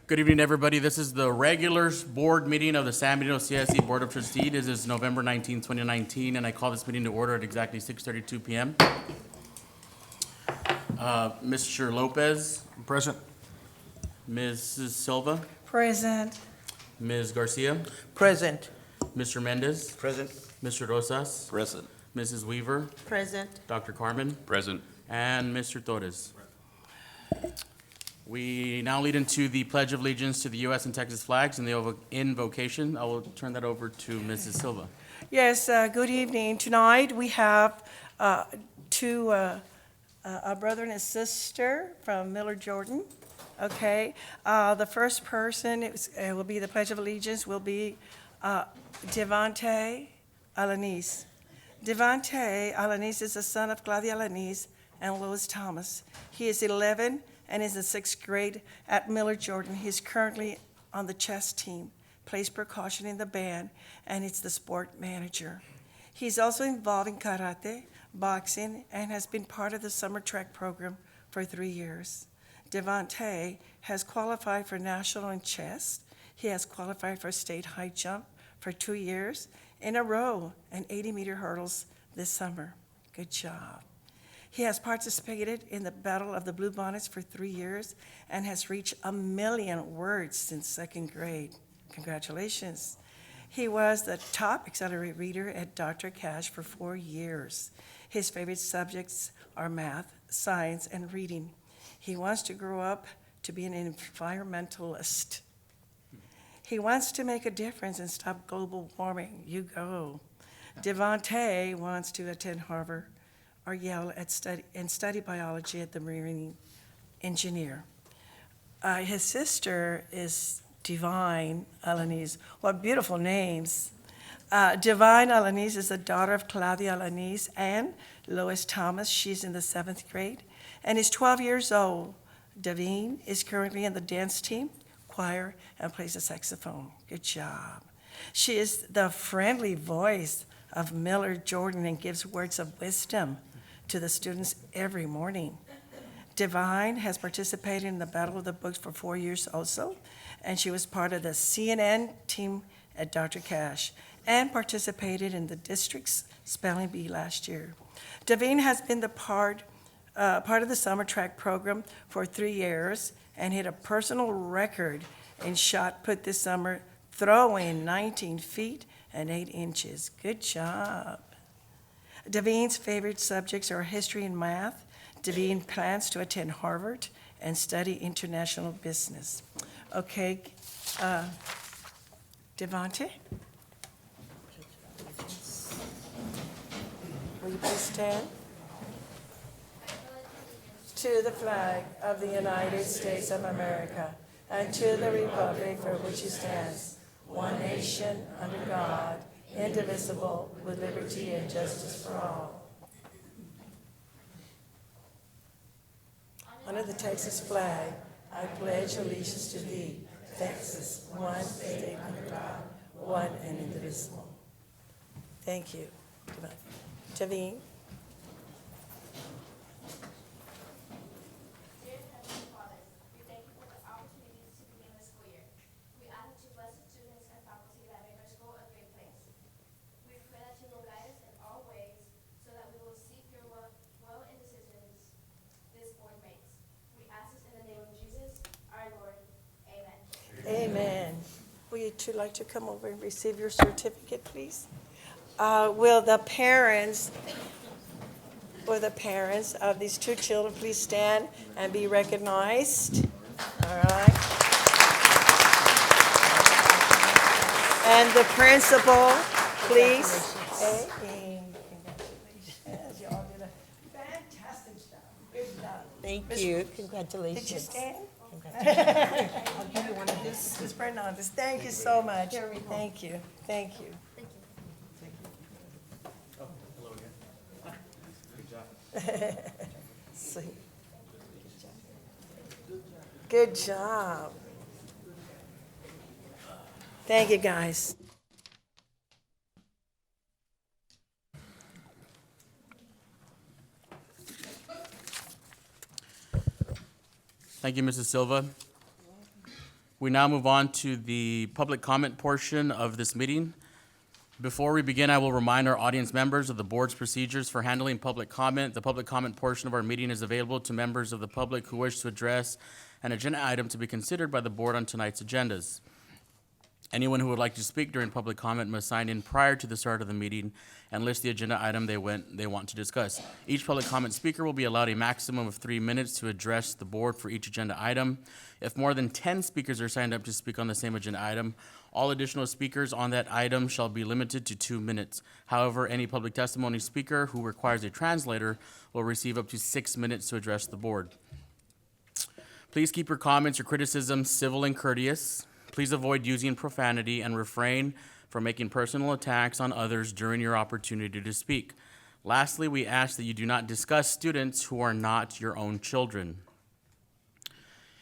Good evening, everybody. This is the regular board meeting of the San Benito CSE Board of Trustees. This is November 19, 2019, and I call this meeting to order at exactly 6:32 p.m. Mr. Lopez, Present. Mrs. Silva, Present. Ms. Garcia, Present. Mr. Mendez, Present. Mr. Rosas, Present. Mrs. Weaver, Present. Dr. Carmen, Present. and Mr. Torres. We now lead into the Pledge of Allegiance to the U.S. and Texas flags and the invocation. I will turn that over to Mrs. Silva. Yes, good evening. Tonight we have a brother and a sister from Miller Jordan. Okay, the first person it will be the Pledge of Allegiance will be Devante Alanis. Devante Alanis is the son of Claudia Alanis and Louis Thomas. He is 11 and is in 6th grade at Miller Jordan. He's currently on the chess team, plays percussion in the band, and it's the sport manager. He's also involved in karate, boxing, and has been part of the summer track program for 3 years. Devante has qualified for national in chess. He has qualified for state high jump for 2 years in a row and 80-meter hurdles this summer. Good job. He has participated in the Battle of the Blue Bonnets for 3 years and has reached 1 million words since 2nd grade. Congratulations. He was the top accelerated reader at Dr. Cash for 4 years. His favorite subjects are math, science, and reading. He wants to grow up to be an environmentalist. He wants to make a difference and stop global warming. You go. Devante wants to attend Harvard or Yale and study biology at the Marine Engineer. His sister is Divine Alanis. What beautiful names. Divine Alanis is the daughter of Claudia Alanis and Lois Thomas. She's in the 7th grade and is 12 years old. Davine is currently in the dance team, choir, and plays the saxophone. Good job. She is the friendly voice of Miller Jordan and gives words of wisdom to the students every morning. Divine has participated in the Battle of the Books for 4 years also, and she was part of the CNN team at Dr. Cash and participated in the district's spelling bee last year. Davine has been the part of the summer track program for 3 years and hit a personal record in shot put this summer, throwing 19 feet and 8 inches. Good job. Davine's favorite subjects are history and math. Davine plans to attend Harvard and study international business. Okay, Devante? Will you please stand? To the flag of the United States of America and to the republic for which it stands, one nation, under God, indivisible, with liberty and justice for all. Under the Texas flag, I pledge allegiance to thee, Texas, one state under God, one and indivisible. Thank you. Javine? Amen. Would you two like to come over and receive your certificate, please? Will the parents of these 2 children please stand and be recognized? All right. And the principal, please. Hey, congratulations. You all did a fantastic job. Good job. Thank you. Did you Congratulations. stand? I'll give you one of these. Ms. Fernandez, thank you so much. Thank you, thank you. See. Good job. Thank you, guys. Thank you, Mrs. Silva. We now move on to the public comment portion of this meeting. Before we begin, I will remind our audience members of the board's procedures for handling public comment. The public comment portion of our meeting is available to members of the public who wish to address an agenda item to be considered by the board on tonight's agendas. Anyone who would like to speak during public comment must sign in prior to the start of the meeting and list the agenda item they want to discuss. Each public comment speaker will be allowed a maximum of 3 minutes to address the board for each agenda item. If more than 10 speakers are signed up to speak on the same agenda item, all additional speakers on that item shall be limited to 2 minutes. However, any public testimony speaker who requires a translator will receive up to 6 minutes to address the board. Please keep your comments or criticisms civil and courteous. Please avoid using profanity and refrain from making personal attacks on others during your opportunity to speak. Lastly, we ask that you do not discuss students who are not your own children.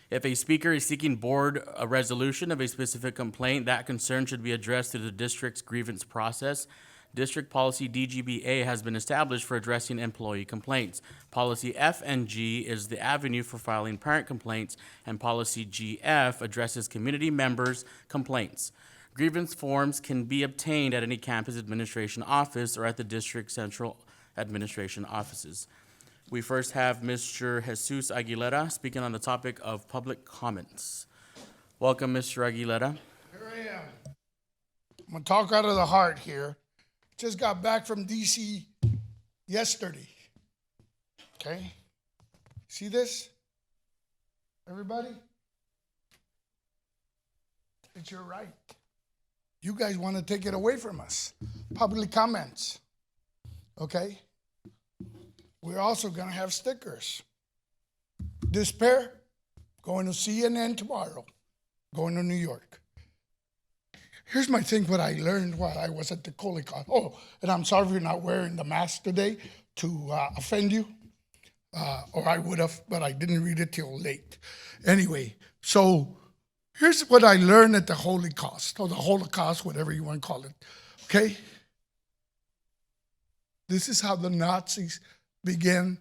If a speaker is seeking board a resolution of a specific complaint, that concern should be addressed through the district's grievance process. District policy DGBA has been established for addressing employee complaints. Policy FNG is the avenue for filing parent complaints, and policy GF addresses community members' complaints. Grievance forms can be obtained at any campus administration office or at the district central administration offices. We first have Mr. Jesus Aguilera speaking on the topic of public comments. Welcome, Mr. Aguilera. Here I am. I'm gonna talk out of the heart here. Just got back from DC yesterday. Okay? See this? Everybody? It's your right. You guys want to take it away from us. Public comments. Okay? We're also gonna have stickers. Despair, going to CNN tomorrow, going to New York. Here's my thing, what I learned while I was at the Colicon. Oh, and I'm sorry for not wearing the mask today to offend you, or I would have, but I didn't read it till late. Anyway, so here's what I learned at the Holocaust, or the Holocaust, whatever you want to call it, okay? This is how the Nazis began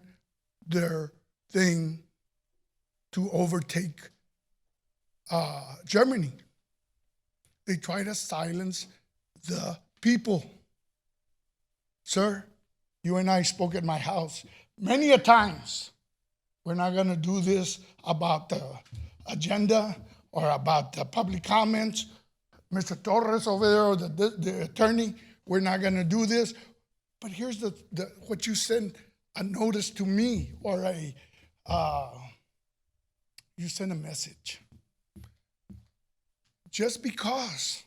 their thing to overtake Germany. They try to silence the people. Sir, you and I spoke at my house many a times. We're not going to do this about the agenda or about the public comments. Mr. Torres over there, or the attorney, we're not going to do this. But here's what you sent a notice to me, or you send a message. Just because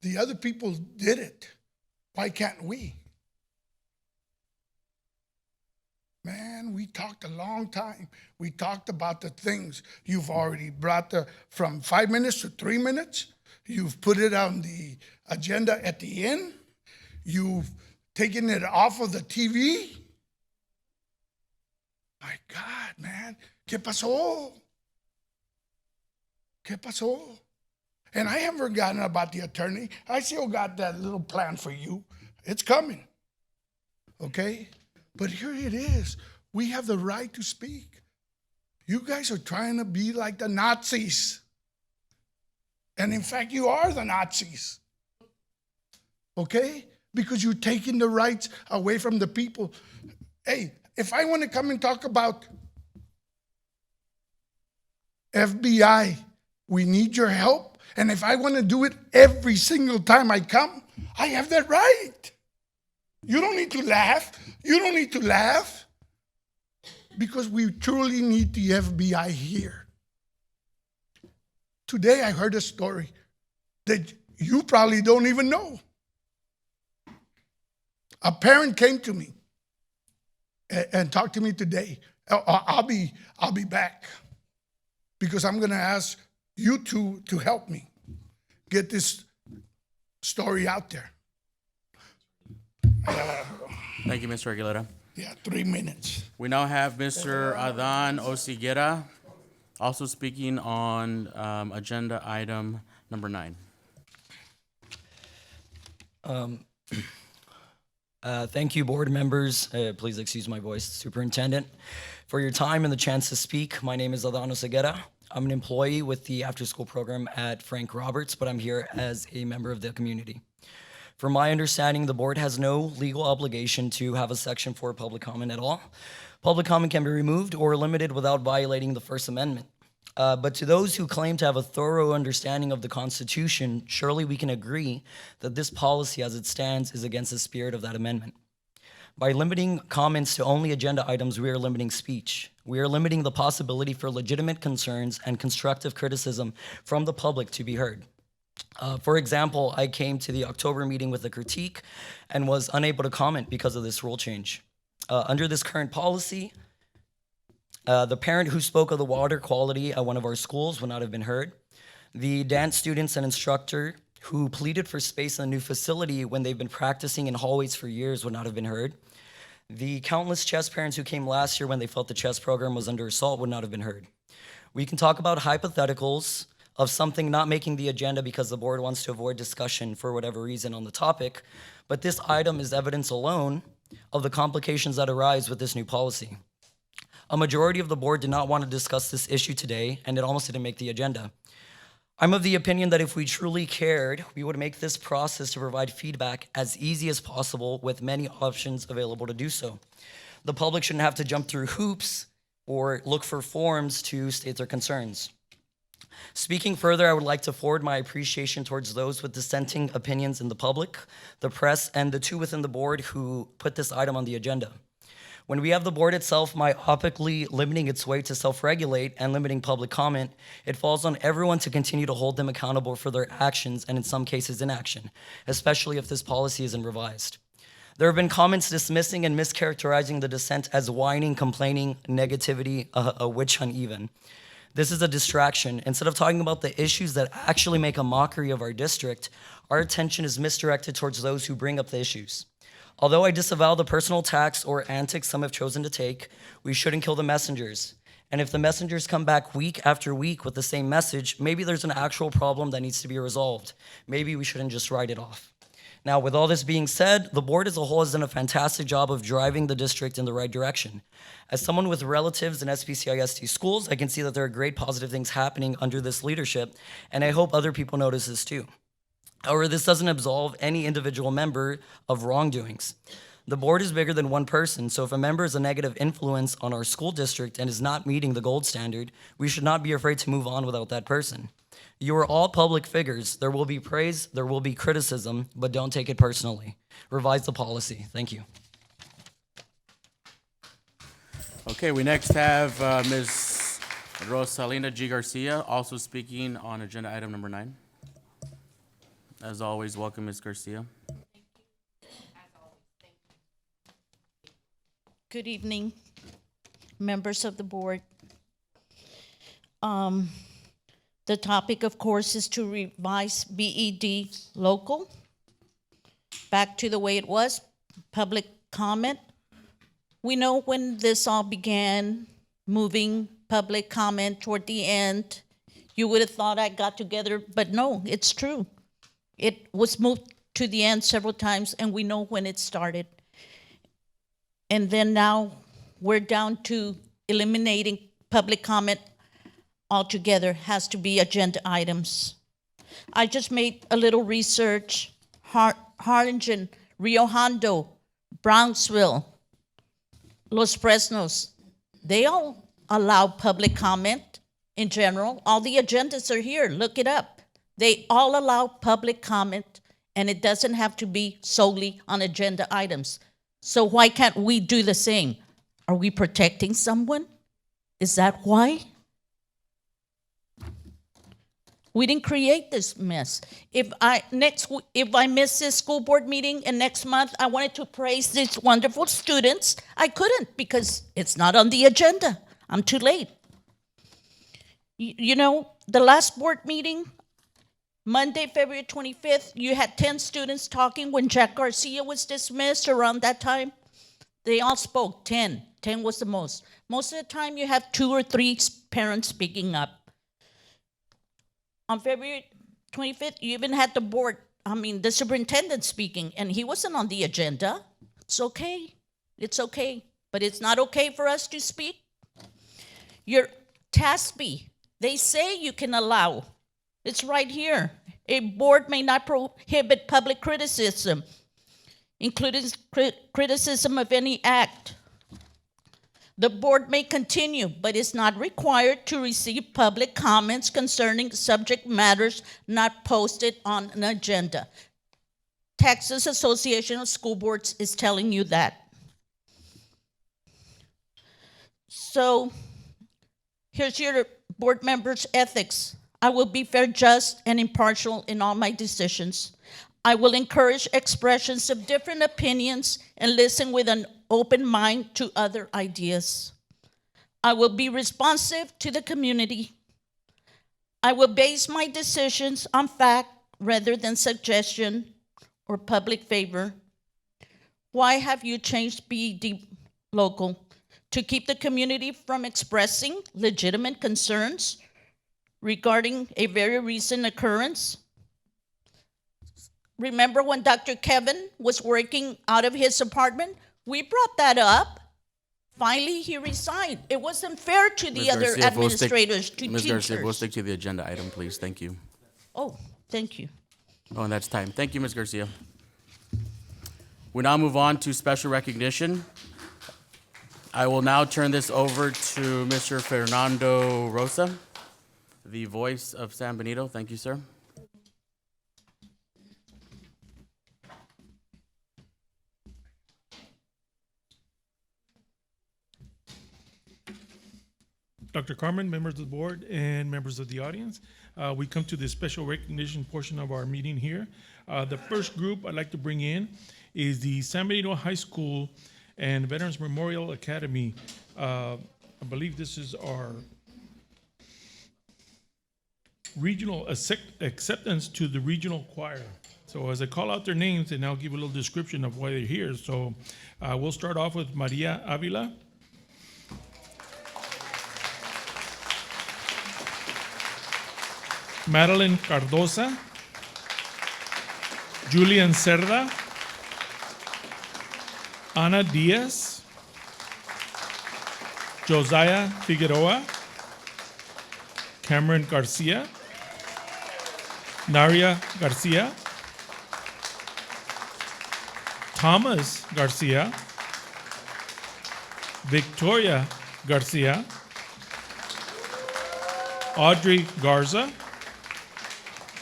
the other people did it, why can't we? Man, we talked a long time. We talked about the things. You've already brought from 5 minutes to 3 minutes. You've put it on the agenda at the end. You've taken it off of the TV. My God, man. ¿Qué pasó? ¿Qué pasó? And I haven't forgotten about the attorney. I still got that little plan for you. It's coming. Okay? But here it is. We have the right to speak. You guys are trying to be like the Nazis. And in fact, you are the Nazis. Okay? Because you're taking the rights away from the people. Hey, if I want to come and talk about FBI, we need your help. And if I want to do it every single time I come, I have that right. You don't need to laugh. You don't need to laugh. Because we truly need the FBI here. Today I heard a story that you probably don't even know. A parent came to me and talked to me today. I'll be back because I'm going to ask you two to help me get this story out there. Thank you, Mr. Aguilera. Yeah, 3 minutes. We now have Mr. Adan Osiguera also speaking on agenda item number 9. Thank you, board members. Please excuse my voice, superintendent, for your time and the chance to speak. My name is Adano Seguera. I'm an employee with the after-school program at Frank Roberts, but I'm here as a member of the community. From my understanding, the board has no legal obligation to have a section for public comment at all. Public comment can be removed or limited without violating the First Amendment. But to those who claim to have a thorough understanding of the Constitution, surely we can agree that this policy as it stands is against the spirit of that amendment. By limiting comments to only agenda items, we are limiting speech. We are limiting the possibility for legitimate concerns and constructive criticism from the public to be heard. For example, I came to the October meeting with a critique and was unable to comment because of this rule change. Under this current policy, the parent who spoke of the water quality at one of our schools would not have been heard. The dance students and instructor who pleaded for space in a new facility when they've been practicing in hallways for years would not have been heard. The countless chess parents who came last year when they felt the chess program was under assault would not have been heard. We can talk about hypotheticals of something not making the agenda because the board wants to avoid discussion for whatever reason on the topic, but this item is evidence alone of the complications that arise with this new policy. A majority of the board did not want to discuss this issue today, and it almost didn't make the agenda. I'm of the opinion that if we truly cared, we would make this process to provide feedback as easy as possible with many options available to do so. The public shouldn't have to jump through hoops or look for forms to state their concerns. Speaking further, I would like to forward my appreciation towards those with dissenting opinions in the public, the press, and the two within the board who put this item on the agenda. When we have the board itself myopically limiting its way to self-regulate and limiting public comment, it falls on everyone to continue to hold them accountable for their actions and in some cases inaction, especially if this policy isn't revised. There have been comments dismissing and mischaracterizing the dissent as whining, complaining, negativity, a witch hunt even. This is a distraction. Instead of talking about the issues that actually make a mockery of our district, our attention is misdirected towards those who bring up the issues. Although I disavow the personal attacks or antics some have chosen to take, we shouldn't kill the messengers. And if the messengers come back week after week with the same message, maybe there's an actual problem that needs to be resolved. Maybe we shouldn't just write it off. Now, with all this being said, the board as a whole has done a fantastic job of driving the district in the right direction. As someone with relatives in SPCISD schools, I can see that there are great positive things happening under this leadership, and I hope other people notice this too. However, this doesn't absolve any individual member of wrongdoings. The board is bigger than one person, so if a member is a negative influence on our school district and is not meeting the gold standard, we should not be afraid to move on without that person. You are all public figures. There will be praise, there will be criticism, but don't take it personally. Revise the policy. Thank you. Okay, we next have Ms. Rosalina G. Garcia, also speaking on agenda item number 9. As always, welcome, Ms. Garcia. Good evening, members of the board. The topic, of course, is to revise BED local back to the way it was, public comment. We know when this all began, moving public comment toward the end, you would have thought I got together, but no, it's true. It was moved to the end several times, and we know when it started. And then now we're down to eliminating public comment altogether. Has to be agenda items. I just made a little research. Harlingen, Rio Hondo, Brownsville, Los Fresnos, they all allow public comment in general. All the agendas are here. Look it up. They all allow public comment, and it doesn't have to be solely on agenda items. So why can't we do the same? Are we protecting someone? Is that why? We didn't create this mess. If I miss this school board meeting and next month I wanted to praise these wonderful students, I couldn't because it's not on the agenda. I'm too late. You know, the last board meeting, Monday, February 25th, you had 10 students talking when Jack Garcia was dismissed around that time. They all spoke, 10. 10 was the most. Most of the time you have 2 or 3 parents speaking up. On February 25th, you even had the superintendent speaking, and he wasn't on the agenda. It's okay. It's okay. But it's not okay for us to speak. Your TASB, they say you can allow. It's right here. A board may not prohibit public criticism, including criticism of any act. The board may continue, but is not required to receive public comments concerning subject matters not posted on an agenda. Texas Association of School Boards is telling you that. So here's your board members' ethics. I will be fair, just, and impartial in all my decisions. I will encourage expressions of different opinions and listen with an open mind to other ideas. I will be responsive to the community. I will base my decisions on fact rather than suggestion or public favor. Why have you changed BED local? To keep the community from expressing legitimate concerns regarding a very recent occurrence? Remember when Dr. Kevin was working out of his apartment? We brought that up. Finally, he resigned. It wasn't fair to the Ms. other Garcia, if we'll stick- administrators, to Ms. Garcia, we'll teachers. stick to the agenda item, please. Thank you. Oh, thank you. Oh, and that's time. Thank you, Ms. Garcia. We now move on to special recognition. I will now turn this over to Mr. Fernando Rosa, the voice of San Benito. Thank you, sir. Dr. Carmen, members of the board, and members of the audience. We come to the special recognition portion of our meeting here. The first group I'd like to bring in is the San Benito High School and Veterans Memorial Academy. I believe this is our regional acceptance to the regional choir. So as I call out their names, and I'll give a little description of why they're here. So we'll start off with Maria Avila. Madeline Cardoza, Julian Cerda, Ana Diaz, Josiah Figueroa, Cameron Garcia, Naria Garcia, Thomas Garcia, Victoria Garcia, Audrey Garza,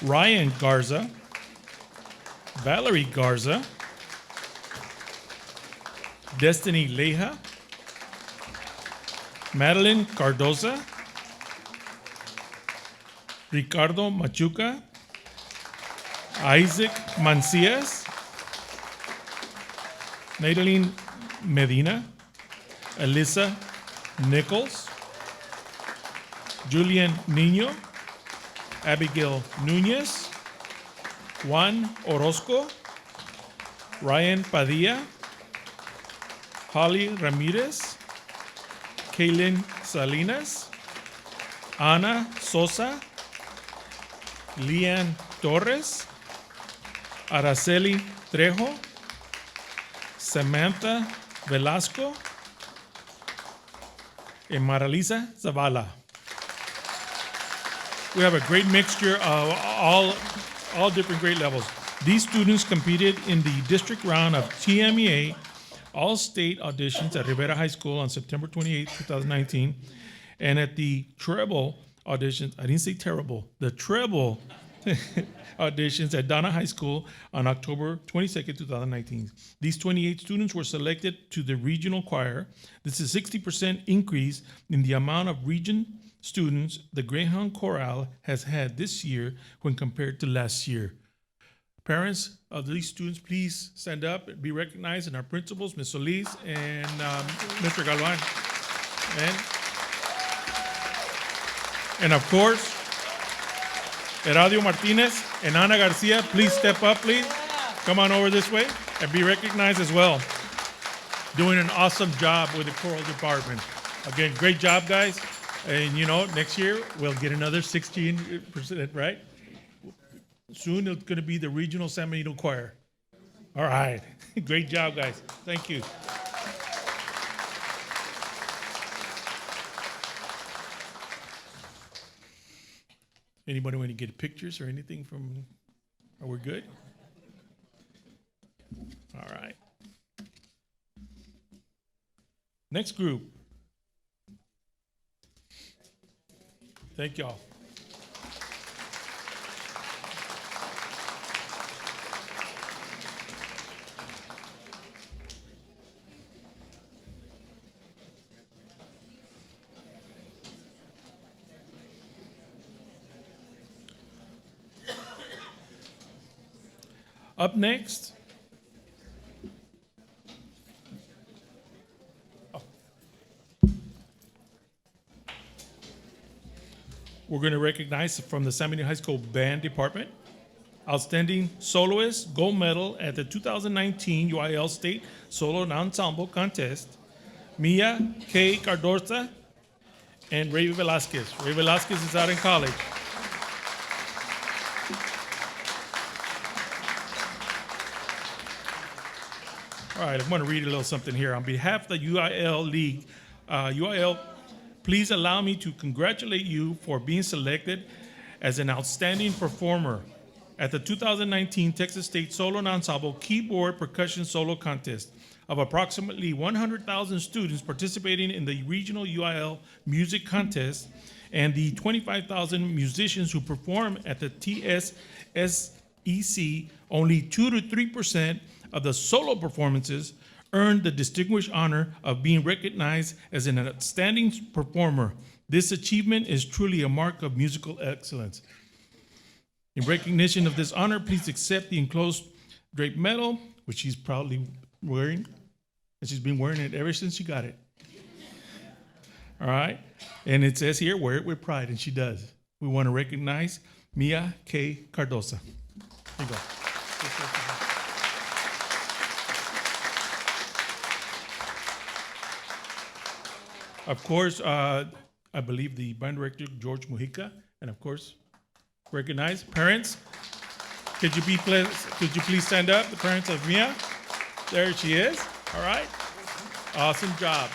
Ryan Garza, Valerie Garza, Destiny Leja, Madeline Cardoza, Ricardo Machuca, Isaac Mancias, Natalie Medina, Alyssa Nichols, Julian Nino, Abigail Nunez, Juan Orozco, Ryan Padilla, Holly Ramirez, Kaylin Salinas, Ana Sosa, Leanne Torres, Araceli Trejo, Samantha Velasco, and Maralisa Zavala. We have a great mixture of all different grade levels. These students competed in the district round of TMEA All-State Auditions at Rivera High School on September 28, 2019, and at the treble auditions, I didn't say terrible, the treble auditions at Donna High School on October 22nd, 2019. These 28 students were selected to the regional choir. This is a 60% increase in the amount of region students the Greyhound Chorale has had this year when compared to last year. Parents of these students, please stand up and be recognized, and our principals, Ms. Solis and Mr. Galvan. And of course, Heradio Martinez and Ana Garcia, please step up, please. Come on over this way and be recognized as well. Doing an awesome job with the choral department. Again, great job, guys. And you know, next year we'll get another 16%, right? Soon it's going to be the regional San Benito choir. All right. Great job, guys. Thank you. Anybody want to get pictures or anything from, are we good? All right. Next group. Thank y'all. Up next, we're going to recognize from the San Benito High School Band Department, Outstanding Soloist, Gold Medal at the 2019 UIL State Solo and Ensemble Contest, Mia K. Cardoza and Ray Velasquez. Ray Velasquez is out in college. All right, I'm going to read a little something here. On behalf of the UIL League, UIL, please allow me to congratulate you for being selected as an outstanding performer at the 2019 Texas State Solo and Ensemble Keyboard Percussion Solo Contest. Of approximately 100,000 students participating in the regional UIL music contest and the 25,000 musicians who perform at the TSSEC, only 2 to 3% of the solo performances earned the distinguished honor of being recognized as an outstanding performer. This achievement is truly a mark of musical excellence. In recognition of this honor, please accept the enclosed draped medal, which she's proudly wearing, and she's been wearing it ever since she got it. All right? And it says here, wear it with pride, and she does. We want to recognize Mia K. Cardoza. Here you go. Of course, I believe the band director, George Mujica, and of course, recognize parents. Could you please stand up, the parents of Mia? There she is. All right. Awesome job.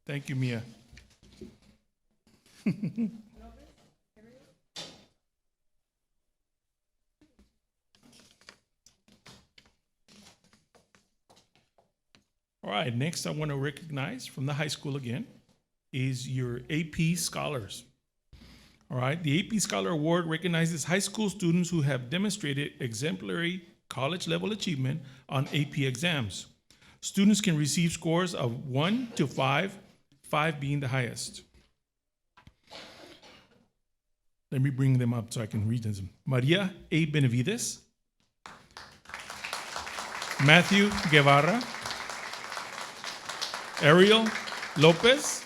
Thank you, Mia. All right, next I want to recognize from the high school again is your AP Scholars. All right, the AP Scholar Award recognizes high school students who have demonstrated exemplary college-level achievement on AP exams. Students can receive scores of 1 to 5, 5 being the highest. Let me bring them up so I can read them. Maria A. Benavides, Matthew Guevara, Ariel Lopez,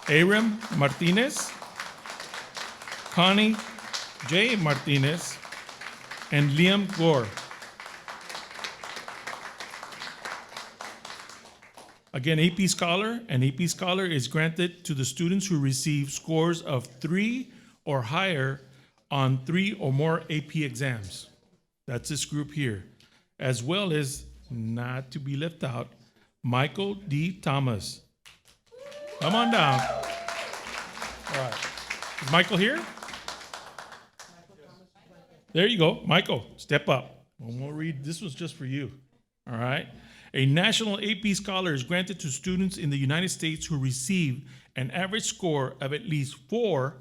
Aram Martinez, Connie J. Martinez, and Liam Gore. Again, AP Scholar, and AP Scholar is granted to the students who receive scores of 3 or higher on 3 or more AP exams. That's this group here. As well as, not to be left out, Michael D. Thomas. Come on down. All right. Is Michael here? There you go. Michael, step up. One more read. This was just for you. All right. A national AP Scholar is granted to students in the United States who receive an average score of at least 4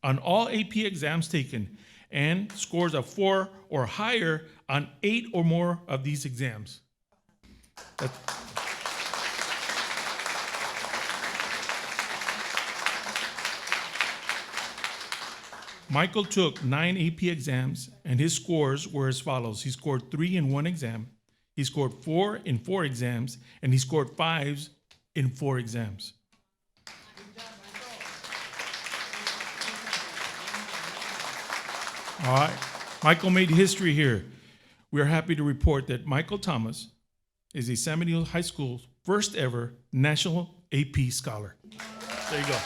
on all AP exams taken and scores of 4 or higher on 8 or more of these exams. Michael took 9 AP exams, and his scores were as follows. He scored 3 in 1 exam, he scored 4 in 4 exams, and he scored 5s in 4 exams. All right, Michael made history here. We are happy to report that Michael Thomas is a San Benito High School's first ever National AP Scholar. There you go.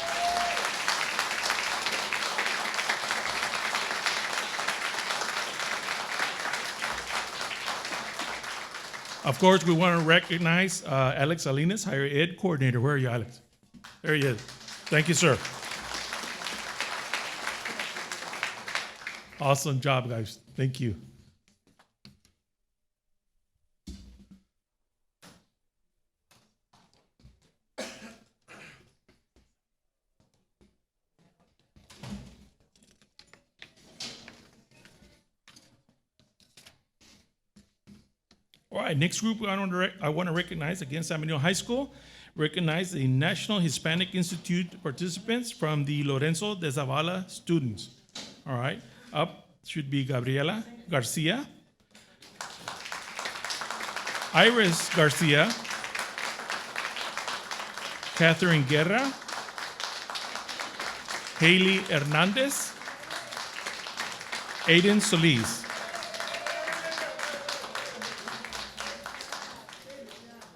Of course, we want to recognize Alex Salinas, Higher Ed Coordinator. Where are you, Alex? There he is. Thank you, sir. Awesome job, guys. Thank you. All right, next group I want to recognize, again, San Benito High School. Recognize the National Hispanic Institute participants from the Lorenzo de Zavala students. All right, up should be Gabriela Garcia, Iris Garcia, Catherine Guerra, Haley Hernandez, Aiden Solis.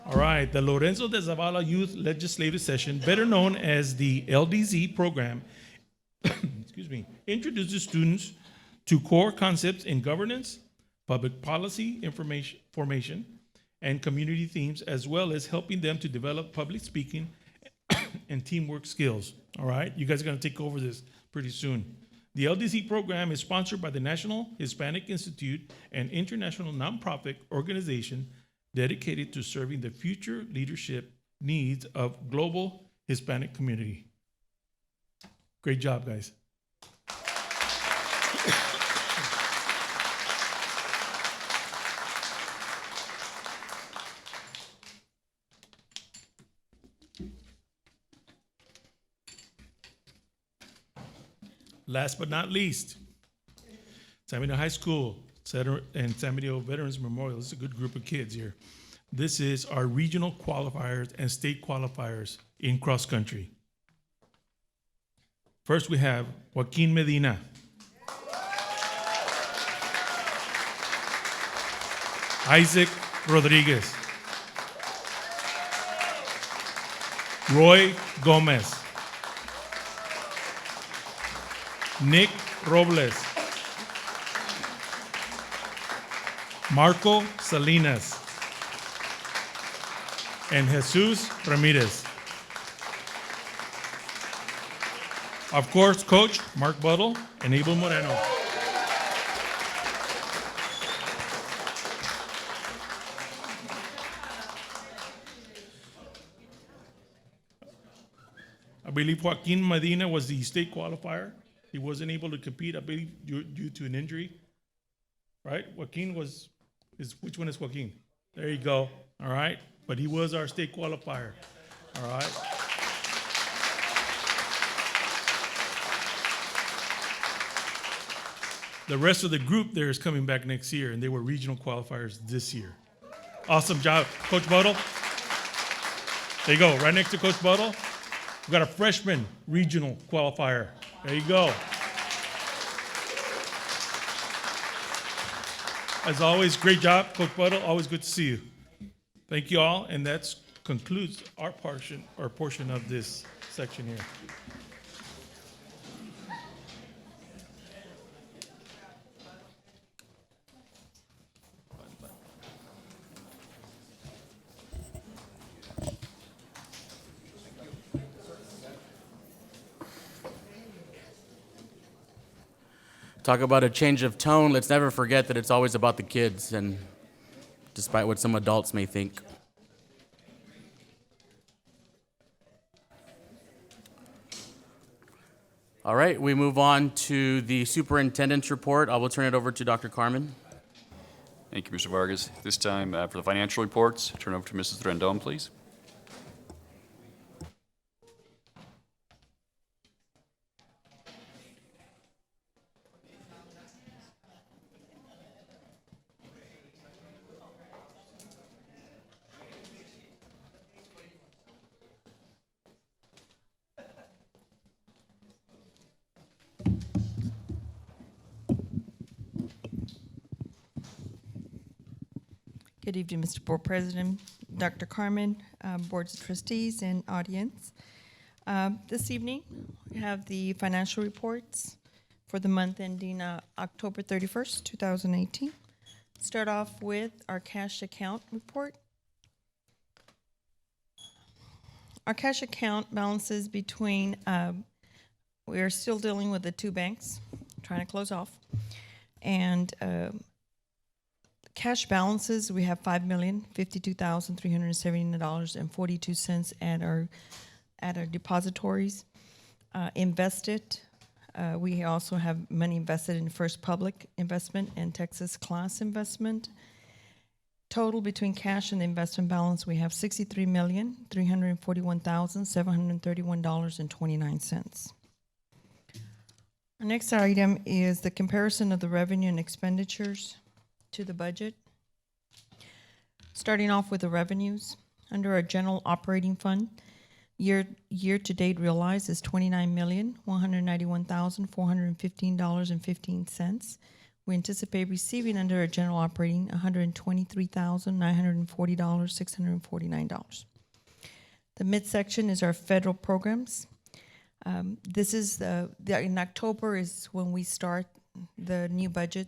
All right, the Lorenzo de Zavala Youth Legislative Session, better known as the LDZ program, excuse me, introduces students to core concepts in governance, public policy, information formation, and community themes, as well as helping them to develop public speaking and teamwork skills. All right, you guys are going to take over this pretty soon. The LDZ program is sponsored by the National Hispanic Institute, an international nonprofit organization dedicated to serving the future leadership needs of global Hispanic community. Great job, guys. Last but not least, San Benito High School and San Benito Veterans Memorial. This is a good group of kids here. This is our regional qualifiers and state qualifiers in cross country. First, we have Joaquin Medina. Isaac Rodriguez. Roy Gomez. Nick Robles. Marco Salinas. And Jesus Ramirez. Of course, Coach Mark Buttle and Abel Moreno. I believe Joaquin Medina was the state qualifier. He wasn't able to compete, I believe, due to an injury. Right? Joaquin which one is Joaquin? There you go. All right. But he was our state qualifier. All right. The rest of the group there is coming back next year, and they were regional qualifiers this year. Awesome job, Coach Buttle. There you go, right next to Coach Buttle. We've got a freshman regional qualifier. There you go. As always, great job, Coach Buttle. Always good to see you. Thank you all, and that concludes our portion of this section here. Talk about a change of tone. Let's never forget that it's always about the kids, and despite what some adults may think. All right, we move on to the superintendent's report. I will turn it over to Dr. Carmen. Thank you, Mr. Vargas. This time, for the financial reports, turn over to Mrs. Rendon, please. Good evening, Mr. Board President, Dr. Carmen, boards of trustees, and audience. This evening, we have the financial reports for the month ending October 31st, 2018. Start off with our cash account report. Our cash account balances between, we are still dealing with the two banks, trying to close off. And cash balances, we have $5,052,379.42 at our depositories. Invested, we also have money invested in First Public Investment and Texas Class Investment. Total between cash and the investment balance, we have $63,341,731.29. Our next item is the comparison of the revenue and expenditures to the budget. Starting off with the revenues, under our general operating fund, year-to-date realized is $29,191,415.15. We anticipate receiving under our general operating $123,940.649. The midsection is our federal programs. This is in October is when we start the new budget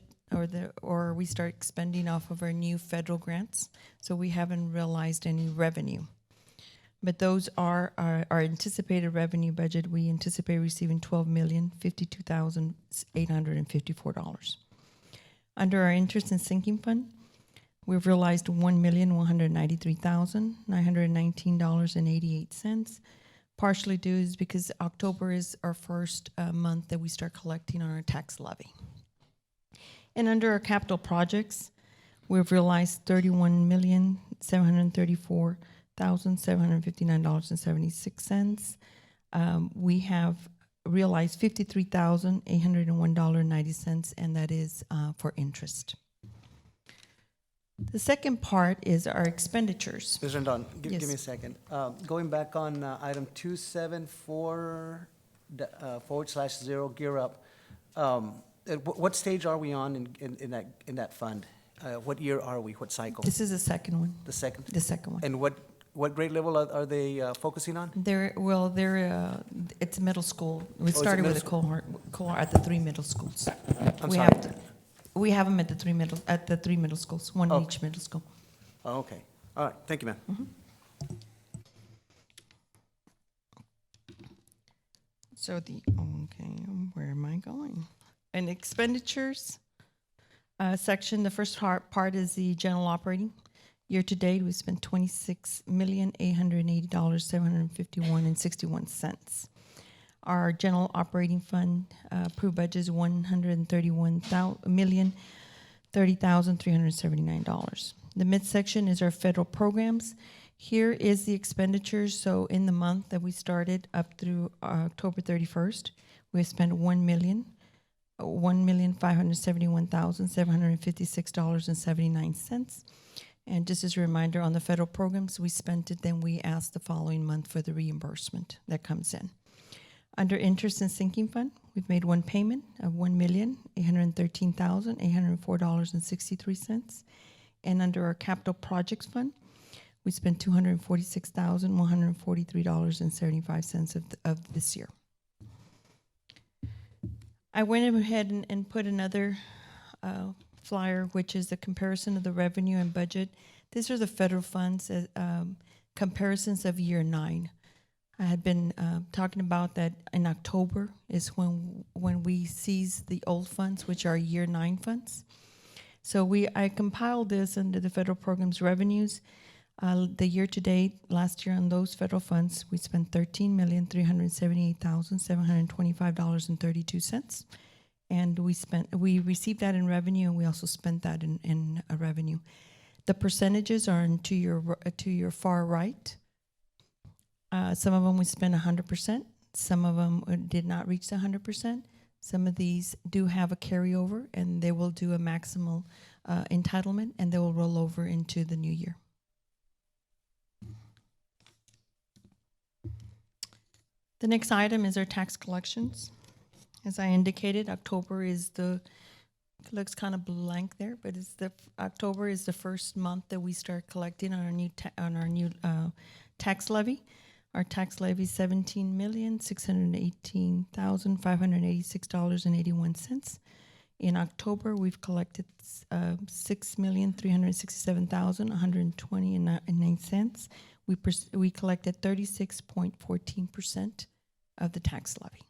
or we start expending off of our new federal grants. So we haven't realized any revenue. But those are our anticipated revenue budget. We anticipate receiving $12,052,854. Under our interest and sinking fund, we've realized $1,193,919.88. Partially due is because October is our first month that we start collecting on our tax levy. And under our capital projects, we've realized $31,754,759.76. We have realized $53,801.90, and that is for interest. The second part is our expenditures. Ms. Rendon, give Yes. me a second. Going back on item 274 /0 Gear Up, what stage are we on in that fund? What year are we? What cycle? This is the second one. The second? The second one. And what grade level are they focusing on? It's middle school. We it's started with middle the cohort at the three middle schools. I'm We sorry. we have them at the three middle schools, one in Oh. each middle school. Oh, okay. All right. Thank you, ma'am. So where am I going? And expenditures section, the first part is the general operating. Year to date, we spent $26,880,751.61. Our general operating fund approved budget is $131,030,379. The midsection is our federal programs. Here is the expenditures. So in the month that we started up through October 31st, we have spent $1,571,756.79. And just as a reminder, on the federal programs, we spent it, then we asked the following month for the reimbursement that comes in. Under interest and sinking fund, we've made one payment of $1,813,804.63. And under our capital projects fund, we spent $246,143.75 of this year. I went ahead and put another flyer, which is the comparison of the revenue and budget. These are the federal funds, comparisons of year 9. I had been talking about that in October is when we seize the old funds, which are year 9 funds. So I compiled this under the federal programs revenues. The year to date, last year on those federal funds, we spent $13,378,725.32. And we received that in revenue, and we also spent that in revenue. The percentages are to your far right. Some of them we spent 100%. Some of them did not reach the 100%. Some of these do have a carryover, and they will do a maximal entitlement, and they will roll over into the new year. The next item is our tax collections. As I indicated, October is looks kind of blank there, but October is the first month that we start collecting on our new tax levy. Our tax levy is $17,618,586.81. In October, we've collected $6,367,120.09. We collected 36.14% of the tax levy.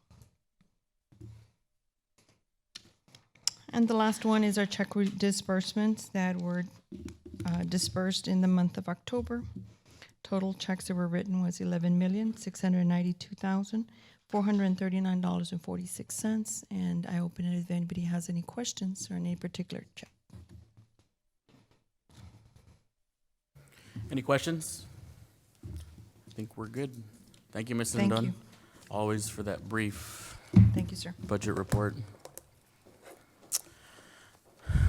And the last one is our check disbursements that were dispersed in the month of October. Total checks that were written was $11,692,439.46. And I open it if anybody has any questions or any particular check. Any questions? I think we're good. Thank you, Ms. Thank Rendon. you. Always for that brief Thank you, sir. budget report.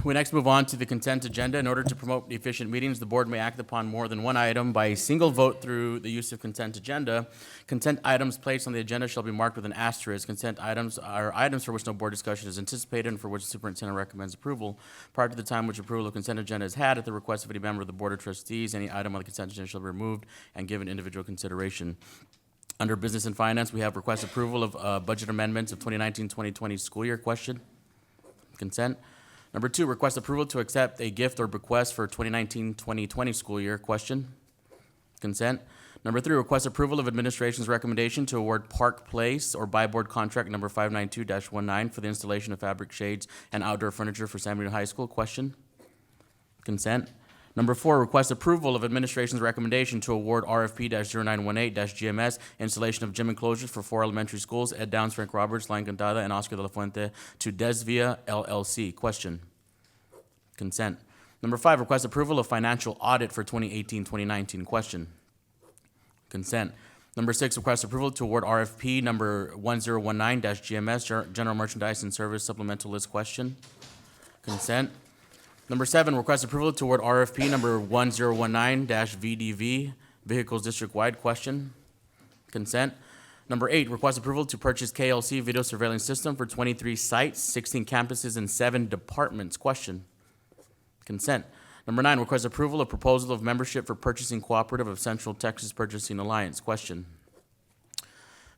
We next move on to the consent agenda. In order to promote efficient meetings, the board may act upon more than one item by a single vote through the use of consent agenda. Consent items placed on the agenda shall be marked with an asterisk. Consent items are items for which no board discussion is anticipated and for which the superintendent recommends approval. Prior to the time which approval of consent agenda is had, at the request of any member of the board of trustees, any item on the consent agenda shall be removed and given individual consideration. Under business and finance, we have request approval of budget amendments of 2019-2020 school year. Question? Consent. Number 2, request approval to accept a gift or bequest for 2019-2020 school year. Question? Consent. Number 3, request approval of administration's recommendation to award Park Place or buy board contract number 592-19 for the installation of fabric shades and outdoor furniture for San Benito High School. Question? Consent. Number 4, request approval of administration's recommendation to award RFP-0918-GMS installation of gym enclosures for 4 elementary schools, Ed Downs, Frank Roberts, La Encantada, and Oscar de la Fuente to Desvia LLC. Question? Consent. Number 5, request approval of financial audit for 2018-2019. Question? Consent. Number 6, request approval to award RFP number 1019-GMS, General Merchandise and Service Supplemental List. Question? Consent. Number 7, request approval to award RFP number 1019-VDV, Vehicles District-Wide. Question? Consent. Number 8, request approval to purchase KLC video surveillance system for 23 sites, 16 campuses, and 7 departments. Question? Consent. Number 9, request approval of proposal of membership for purchasing cooperative of Central Texas Purchasing Alliance. Question?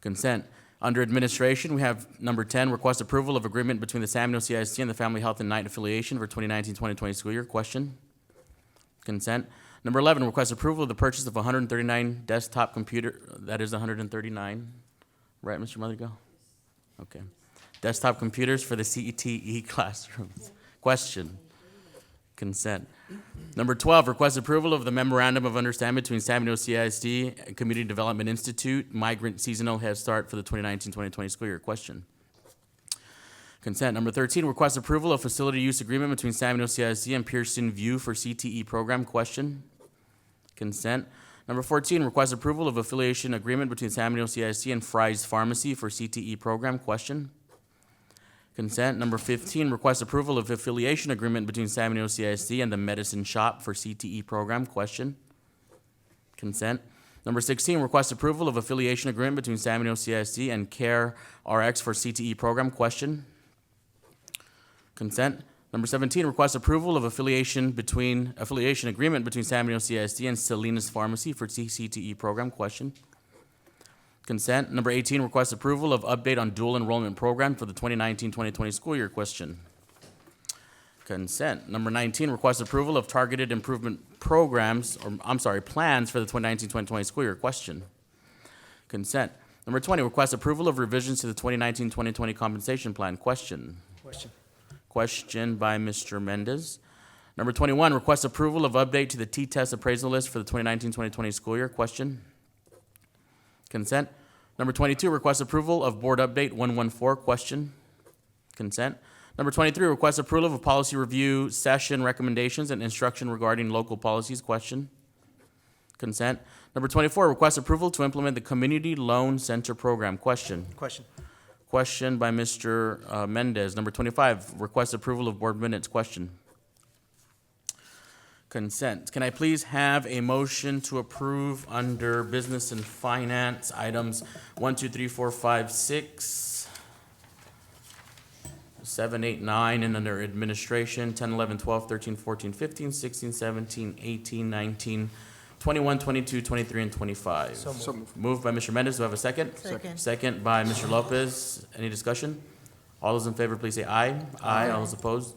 Consent. Under administration, we have number 10, request approval of agreement between the San Benito CISD and the Family Health and Night Affiliation for 2019-2020 school year. Question? Consent. Number 11, request approval of the purchase of 139 desktop computer, that is 139, right, Mr. Madrigal? Okay. Desktop computers for the CTE classrooms. Question? Consent. Number 12, request approval of the memorandum of understanding between San Benito CISD and Community Development Institute, Migrant Seasonal Head Start for the 2019-2020 school year. Question? Consent. Number 13, request approval of facility use agreement between San Benito CISD and Pearson View for CTE program. Question? Consent. Number 14, request approval of affiliation agreement between San Benito CISD and Fry's Pharmacy for CTE program. Question? Consent. Number 15, request approval of affiliation agreement between San Benito CISD and the Medicine Shop for CTE program. Question? Consent. Number 16, request approval of affiliation agreement between San Benito CISD and Care RX for CTE program. Question? Consent. Number 17, request approval of affiliation agreement between San Benito CISD and Salinas Pharmacy for CTE program. Question? Consent. Number 18, request approval of update on dual enrollment program for the 2019-2020 school year. Question? Consent. Number 19, request approval of targeted improvement plans for the 2019-2020 school year. Question? Consent. Number 20, request approval of revisions to the 2019-2020 compensation plan. Question? Question. Question by Mr. Mendez. Number 21, request approval of update to the T-test appraisal list for the 2019-2020 school year. Question? Consent. Number 22, request approval of board update 114. Question? Consent. Number 23, request approval of policy review session recommendations and instruction regarding local policies. Question? Consent. Number 24, request approval to implement the Community Loan Center program. Question? Question. Question by Mr. Mendez. Number 25, request approval of board minutes. Question? Consent. Can I please have a motion to approve under business and finance items 1, 2, 3, 4, 5, 6, 7, 8, 9, and under administration 10, 11, 12, 13, 14, 15, 16, 17, 18, 19, 21, 22, 23, and 25. So moved. Moved by Mr. Mendez. Do I have a second? Second. Second by Mr. Lopez. Any discussion? All those in favor, please say aye. Aye. All those opposed?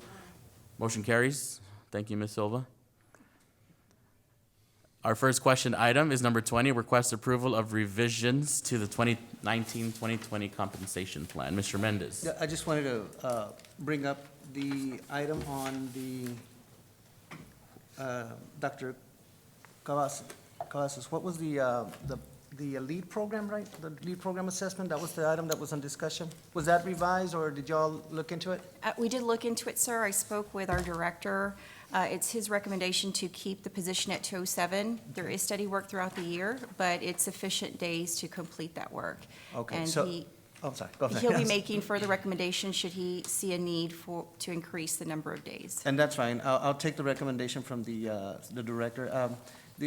Motion carries. Thank you, Ms. Silva. Our first question item is number 20, request approval of revisions to the 2019-2020 compensation plan. Mr. Mendez. Yeah, I just wanted to bring up the item on the, Dr. Cavazos, what was the LEAD program, right? The LEAD program assessment, that was the item that was on discussion? Was that revised, or did y'all look into it? We did look into it, sir. I spoke with our director. It's his recommendation to keep the position at 207. There is steady work throughout the year, but it's sufficient days to complete that work. Okay, And so, he, oh, sorry, go ahead. he'll be Yes. making further recommendations should he see a need to increase the number of days. And that's fine. I'll take the recommendation from the director.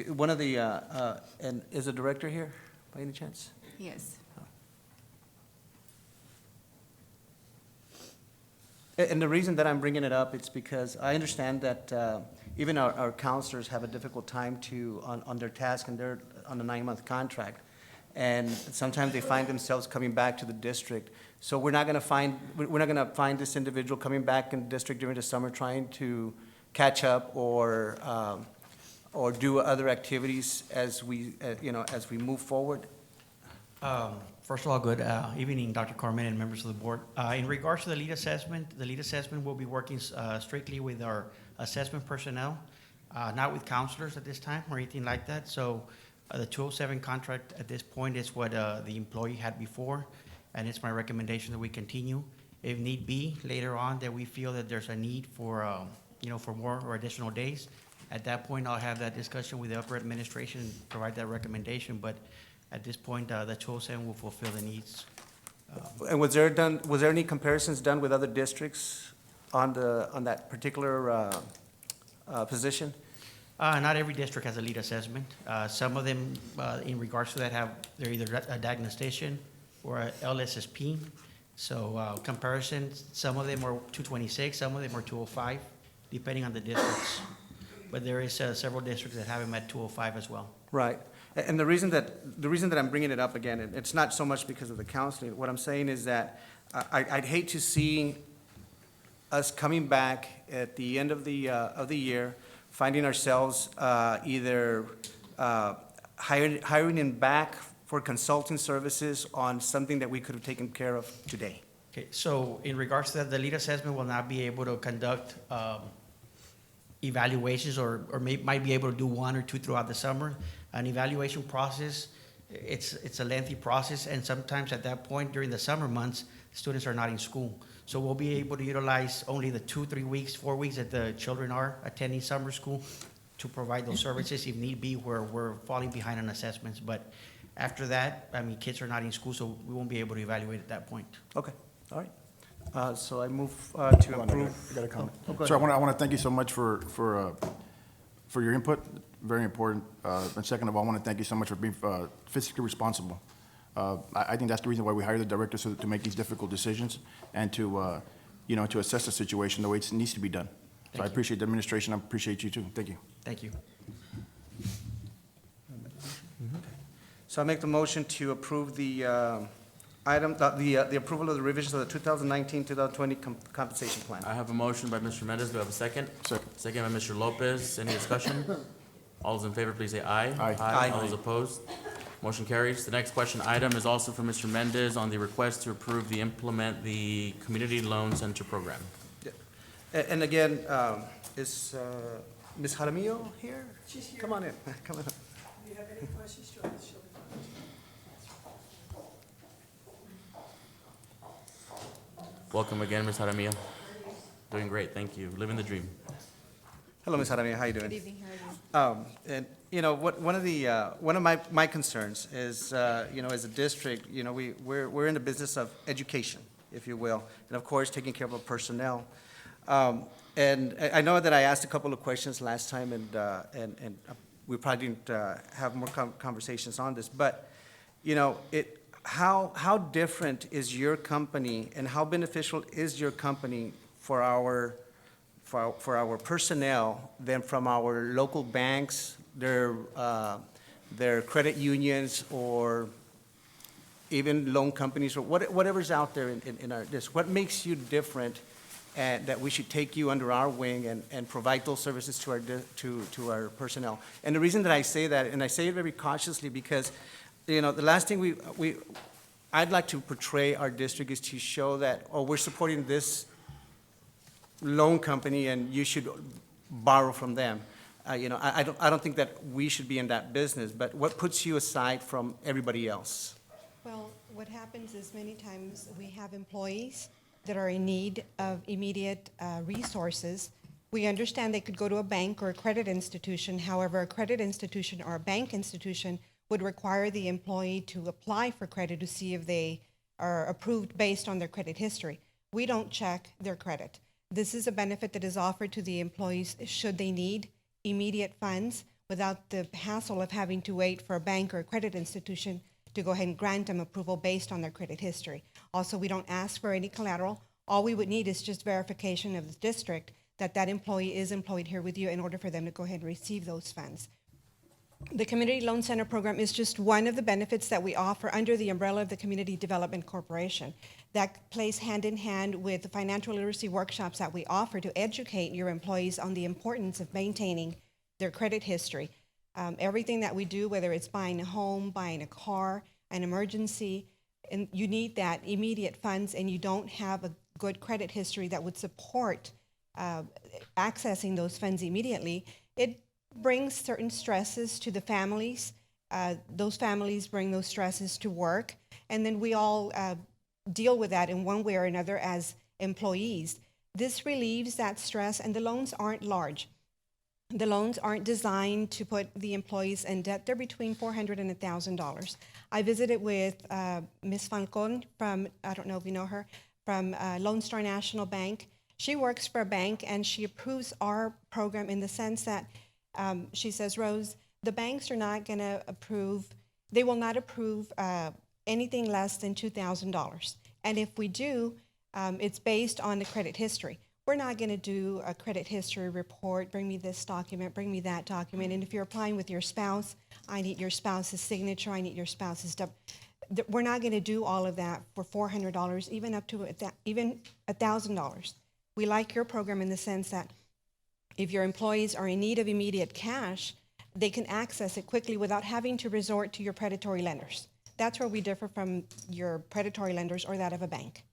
One of the, and is the director here by any chance? Yes. And the reason that I'm bringing it up, it's because I understand that even our counselors have a difficult time on their task, and they're on a 9-month contract. And sometimes they find themselves coming back to the district. So we're not gonna find this individual coming back in the district during the summer trying to catch up or do other activities as we move forward. First of all, good evening, Dr. Carmen and members of the board. In regards to the lead assessment will be working strictly with our assessment personnel, not with counselors at this time or anything like that. So the 207 contract at this point is what the employee had before, and it's my recommendation that we continue. If need be, later on, that we feel that there's a need for more or additional days, at that point, I'll have that discussion with the upper administration and provide that recommendation. But at this point, the 207 will fulfill the needs. And was there any comparisons done with other districts on that particular position? Not every district has a lead assessment. Some of them, in regards to that, they're either a diagnostician or a LSSP. So comparisons, some of them are 226, some of them are 205, depending on the districts. But there is several districts that have them at 205 as well. Right. And the reason that I'm bringing it up again, and it's not so much because of the counseling. What I'm saying is that I'd hate to see us coming back at the end of the year, finding ourselves either hiring him back for consulting services on something that we could have taken care of today. Okay, so in regards to that, the lead assessment will not be able to conduct evaluations or might be able to do 1 or 2 throughout the summer. An evaluation process, it's a lengthy process, and sometimes at that point during the summer months, students are not in school. So we'll be able to utilize only the 2, 3 weeks, 4 weeks that the children are attending summer school to provide those services if need be, where we're falling behind on assessments. But after that, I mean, kids are not in school, so we won't be able to evaluate at that point. Okay, all right. So I move to approve. I got a comment. Oh, go Sir, ahead. I want to thank you so much for your input, very important. And second of all, I want to thank you so much for being fiscally responsible. I think that's the reason why we hire the director, so to make these difficult decisions and to assess the situation the way it needs to be done. So I appreciate the administration, I appreciate you too. Thank you. Thank you. So I make the motion to approve the item, the approval of the revisions of the 2019-2020 compensation plan. I have a motion by Mr. Mendez. Do I have a second? Second. Second by Mr. Lopez. Any discussion? All those in favor, please say aye. Aye. Aye. All those opposed? Motion carries. The next question item is also from Mr. Mendez on the request to approve implement the Community Loan Center program. And again, is Ms. Jaramillo here? She's here. Come on in, come on in. Do you have any questions, she'll be fine. Welcome again, Ms. Jaramillo. Doing great, thank you. Living the dream. Hello, Ms. Jaramillo, how you doing? Good evening, how are you? And, one of my concerns is, as a district, we're in the business of education, if you will, and of course, taking care of our personnel. And I know that I asked a couple of questions last time, and we probably didn't have more conversations on this, but, how different is your company and how beneficial is your company for our personnel than from our local banks, their credit unions, or even loan companies, or whatever's out there in our district? What makes you different, and that we should take you under our wing and provide those services to to our personnel? And the reason that I say that, and I say it very cautiously, because, the last thing I'd like to portray our district is to show that, oh, we're supporting this loan company and you should borrow from them. I don't think that we should be in that business, but what puts you aside from everybody else? Well, what happens is many times we have employees that are in need of immediate resources. We understand they could go to a bank or a credit institution. However, a credit institution or a bank institution would require the employee to apply for credit to see if they are approved based on their credit history. We don't check their credit. This is a benefit that is offered to the employees should they need immediate funds without the hassle of having to wait for a bank or a credit institution to go ahead and grant them approval based on their credit history. Also, we don't ask for any collateral. All we would need is just verification of the district that that employee is employed here with you in order for them to go ahead and receive those funds. The Community Loan Center program is just one of the benefits that we offer under the umbrella of the Community Development Corporation. That plays hand in hand with the financial literacy workshops that we offer to educate your employees on the importance of maintaining their credit history. Everything that we do, whether it's buying a home, buying a car, an emergency, and you need that immediate funds and you don't have a good credit history that would support accessing those funds immediately, it brings certain stresses to the families. Those families bring those stresses to work, and then we all deal with that in one way or another as employees. This relieves that stress, and the loans aren't large. The loans aren't designed to put the employees in debt. They're between $400 and $1,000. I visited with Ms. Falcon from, I don't know if you know her, from Lone Star National Bank. She works for a bank, and she approves our program in the sense that she says, Rose, the banks are not going to approve, they will not approve anything less than $2,000. And if we do, it's based on the credit history. We're not going to do a credit history report, bring me this document, bring me that document. And if you're applying with your spouse, I need your spouse's signature, I need your spouse's we're not going to do all of that for $400, even up to even $1,000. We like your program in the sense that if your employees are in need of immediate cash, they can access it quickly without having to resort to your predatory lenders. That's where we differ from your predatory lenders or that of a bank.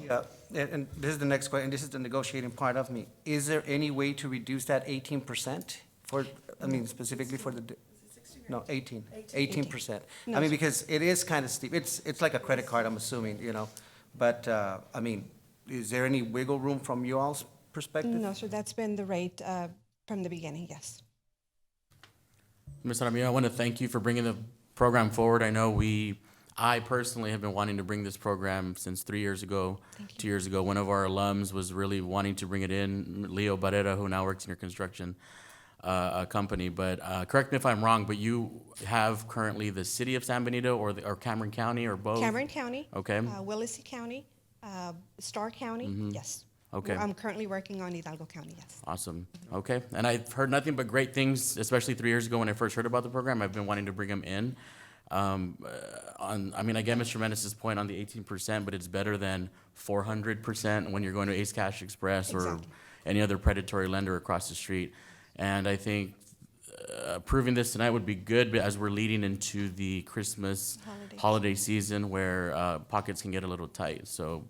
Yeah, and this is the next question, this is the negotiating part of me. Is there any way to reduce that 18% for, specifically for the, no, 18%? No, I mean, sir. because it is kind of steep. It's like a credit card, I'm assuming, But, is there any wiggle room from you all's perspective? No, sir, that's been the rate from the beginning, yes. Ms. Aramillo, I want to thank you for bringing the program forward. I know I personally have been wanting to bring this program since 3 years ago. 2 years ago, one of our alums was really wanting to bring it in, Leo Barrera, who now works in your construction company. But correct me if I'm wrong, but you have currently the city of San Benito or Cameron County or both? Cameron County. Okay. Willacy County, Starr County, yes. Okay. I'm currently working on Hidalgo County, yes. Awesome. Okay. And I've heard nothing but great things, especially 3 years ago when I first heard about the program. I've been wanting to bring them in. I get Mr. Mendes' point on the 18%, but it's better than 400% when you're going to Ace Cash Express or Exactly. any other predatory lender across the street. And I think approving this tonight would be good, but as we're leading into the Christmas holiday season where pockets can get a little tight. So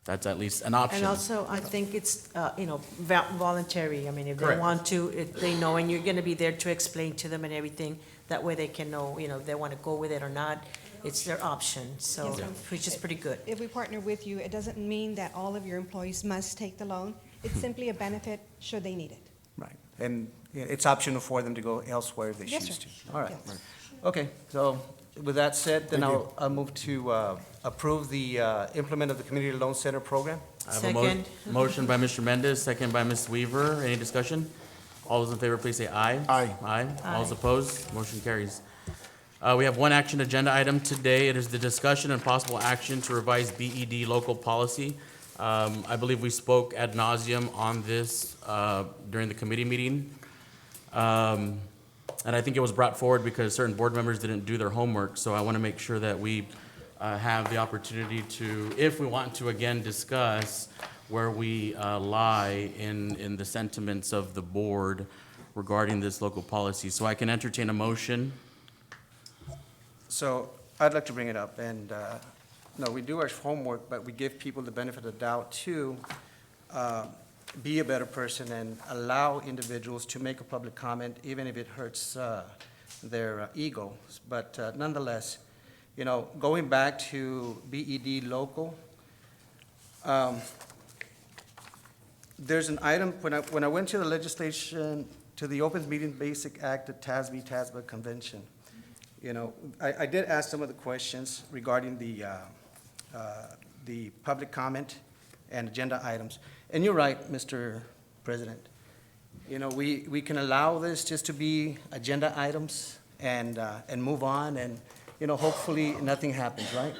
that's at least an option. And also, I think it's, voluntary. I mean, if they Correct. want to, if they know, and you're gonna be there to explain to them and everything, that way they can know, if they wanna go with it or not. It's their option, so, Yes, ma'am. which is pretty good. If we partner with you, it doesn't mean that all of your employees must take the loan. It's simply a benefit should they need it. Right, and it's optional for them to go elsewhere if they Yes, choose sir. to. All right. Yes. Okay, so with that said, then Thank you. I'll move to approve the implement of the Community Loan Center program. I have a Second. motion by Mr. Mendes, second by Ms. Weaver. Any discussion? All those in favor, please say aye. Aye. Aye. All those opposed, motion carries. We have one action agenda item today. It is the discussion and possible action to revise BED local policy. I believe we spoke ad nauseum on this during the committee meeting. And I think it was brought forward because certain board members didn't do their homework. So I want to make sure that we have the opportunity to, if we want to again discuss where we lie in the sentiments of the board regarding this local policy. So I can entertain a motion. So I'd like to bring it up, and, no, we do our homework, but we give people the benefit of the doubt to be a better person and allow individuals to make a public comment, even if it hurts their egos. But nonetheless, you know, going back to BED local, there's an item, when I went to the legislation, to the Open Meeting Basic Act, the TASB Convention, you know, I did ask some of the questions regarding the public comment and agenda items. And you're right, Mr. President. You know, we can allow this just to be agenda items and move on, and, you know, hopefully nothing happens, right?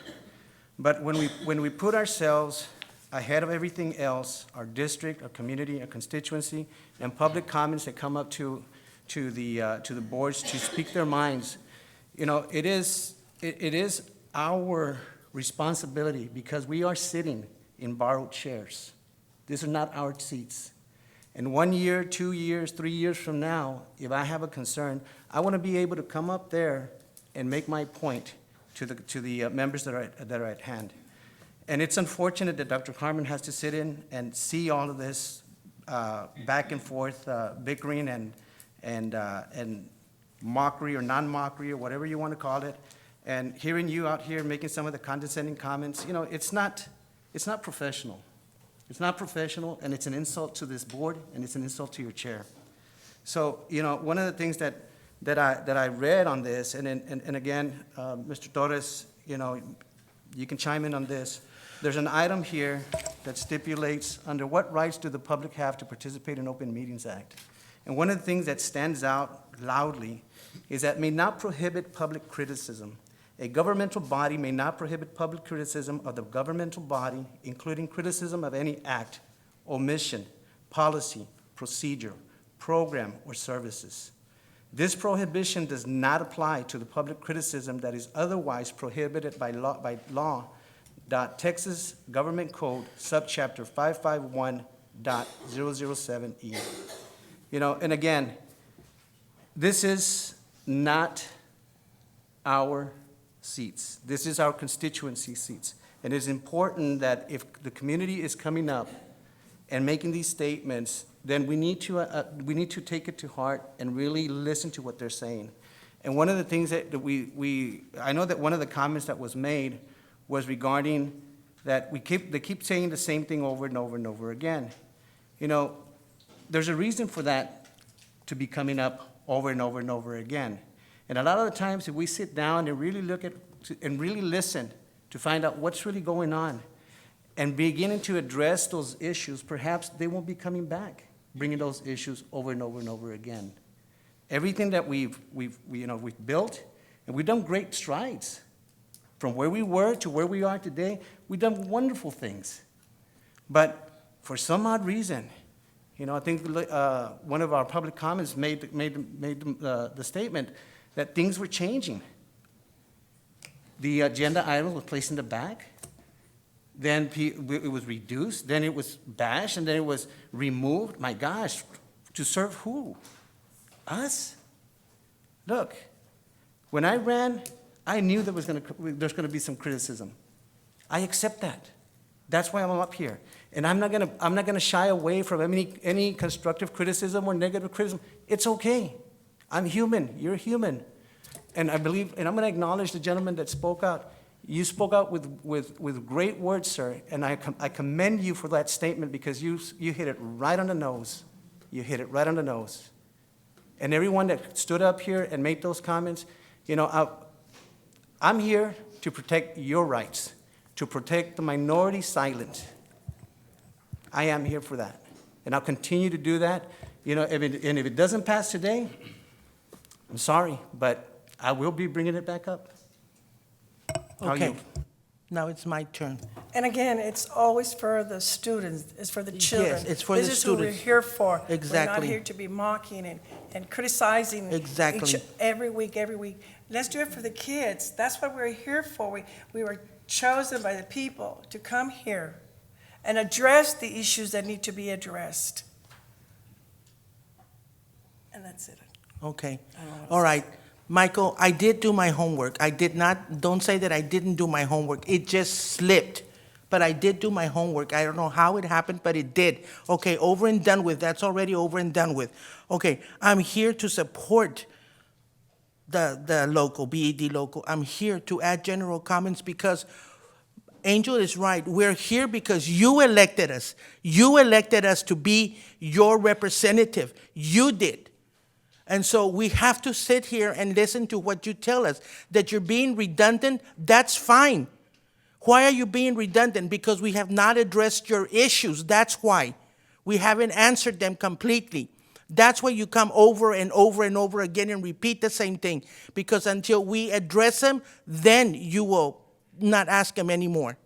But when we put ourselves ahead of everything else, our district, our community, our constituency, and public comments that come up to the boards to speak their minds, you know, it is our responsibility, because we are sitting in borrowed chairs. These are not our seats. And 1 year, 2 years, 3 years from now, if I have a concern, I want to be able to come up there and make my point to the members that are at hand. And it's unfortunate that Dr. Carmen has to sit in and see all of this back and forth bickering and mockery or non-mockery or whatever you want to call it, and hearing you out here making some of the condescending comments. You know, it's not professional. It's not professional, and it's an insult to this board, and it's an insult to your chair. So, you know, one of the things that I read on this, and again, Mr. Torres, you know, you can chime in on this. There's an item here that stipulates under what rights do the public have to participate in Open Meetings Act. And one of the things that stands out loudly is that may not prohibit public criticism. A governmental body may not prohibit public criticism of the governmental body, including criticism of any act, omission, policy, procedure, program, or services. This prohibition does not apply to the public criticism that is otherwise prohibited by law. Texas Government Code, subchapter 551.007E. You know, and again, this is not our seats. This is our constituency seats. And it's important that if the community is coming up and making these statements, then we need to take it to heart and really listen to what they're saying. And one of the things that I know that one of the comments that was made was regarding that they keep saying the same thing over and over and over again. You know, there's a reason for that to be coming up over and over and over again. And a lot of the times, if we sit down and really look at and really listen to find out what's really going on and beginning to address those issues, perhaps they won't be coming back, bringing those issues over and over and over again. Everything that we've built, and we've done great strides. From where we were to where we are today, we've done wonderful things. But for some odd reason, you know, I think one of our public comments made the statement that things were changing. The agenda item was placed in the back, then it was reduced, then it was bashed, and then it was removed. My gosh, to serve who? Us? Look, when I ran, I knew there's going to be some criticism. I accept that. That's why I'm up here. And I'm not going to shy away from any constructive criticism or negative criticism. It's okay. I'm human. You're human. And I believe, and I'm going to acknowledge the gentleman that spoke out. You spoke out with great words, sir, and I commend you for that statement, because you hit it right on the nose. You hit it right on the nose. And everyone that stood up here and made those comments, you know, I'm here to protect your rights, to protect the minority silent. I am here for that, and I'll continue to do that. You know, if it doesn't pass today, I'm sorry, but I will be bringing it back up. Okay. Now it's my turn. And again, it's always for the students, it's for the children. it's for the This is who we're students. here for. We're not Exactly. here to be mocking and criticizing Exactly. every week. Let's do it for the kids. That's what we're here for. We were chosen by the people to come here and address the issues that need to be addressed. And that's it. Okay, I don't know what all else right. Michael, I did do my homework. I did not, don't say that I didn't do my homework. It just slipped. But I did do my homework. I don't know how it happened, but it did. Okay, over and done with. That's already over and done with. Okay, I'm here to support the local, BED local. I'm here to add general comments because Angel is right. We're here because you elected us. You elected us to be your representative. You did. And so we have to sit here and listen to what you tell us. That you're being redundant, that's fine. Why are you being redundant? Because we have not addressed your issues. That's why. We haven't answered them completely. That's why you come over and over and over again and repeat the same thing. Because until we address them, then you will not ask them anymore.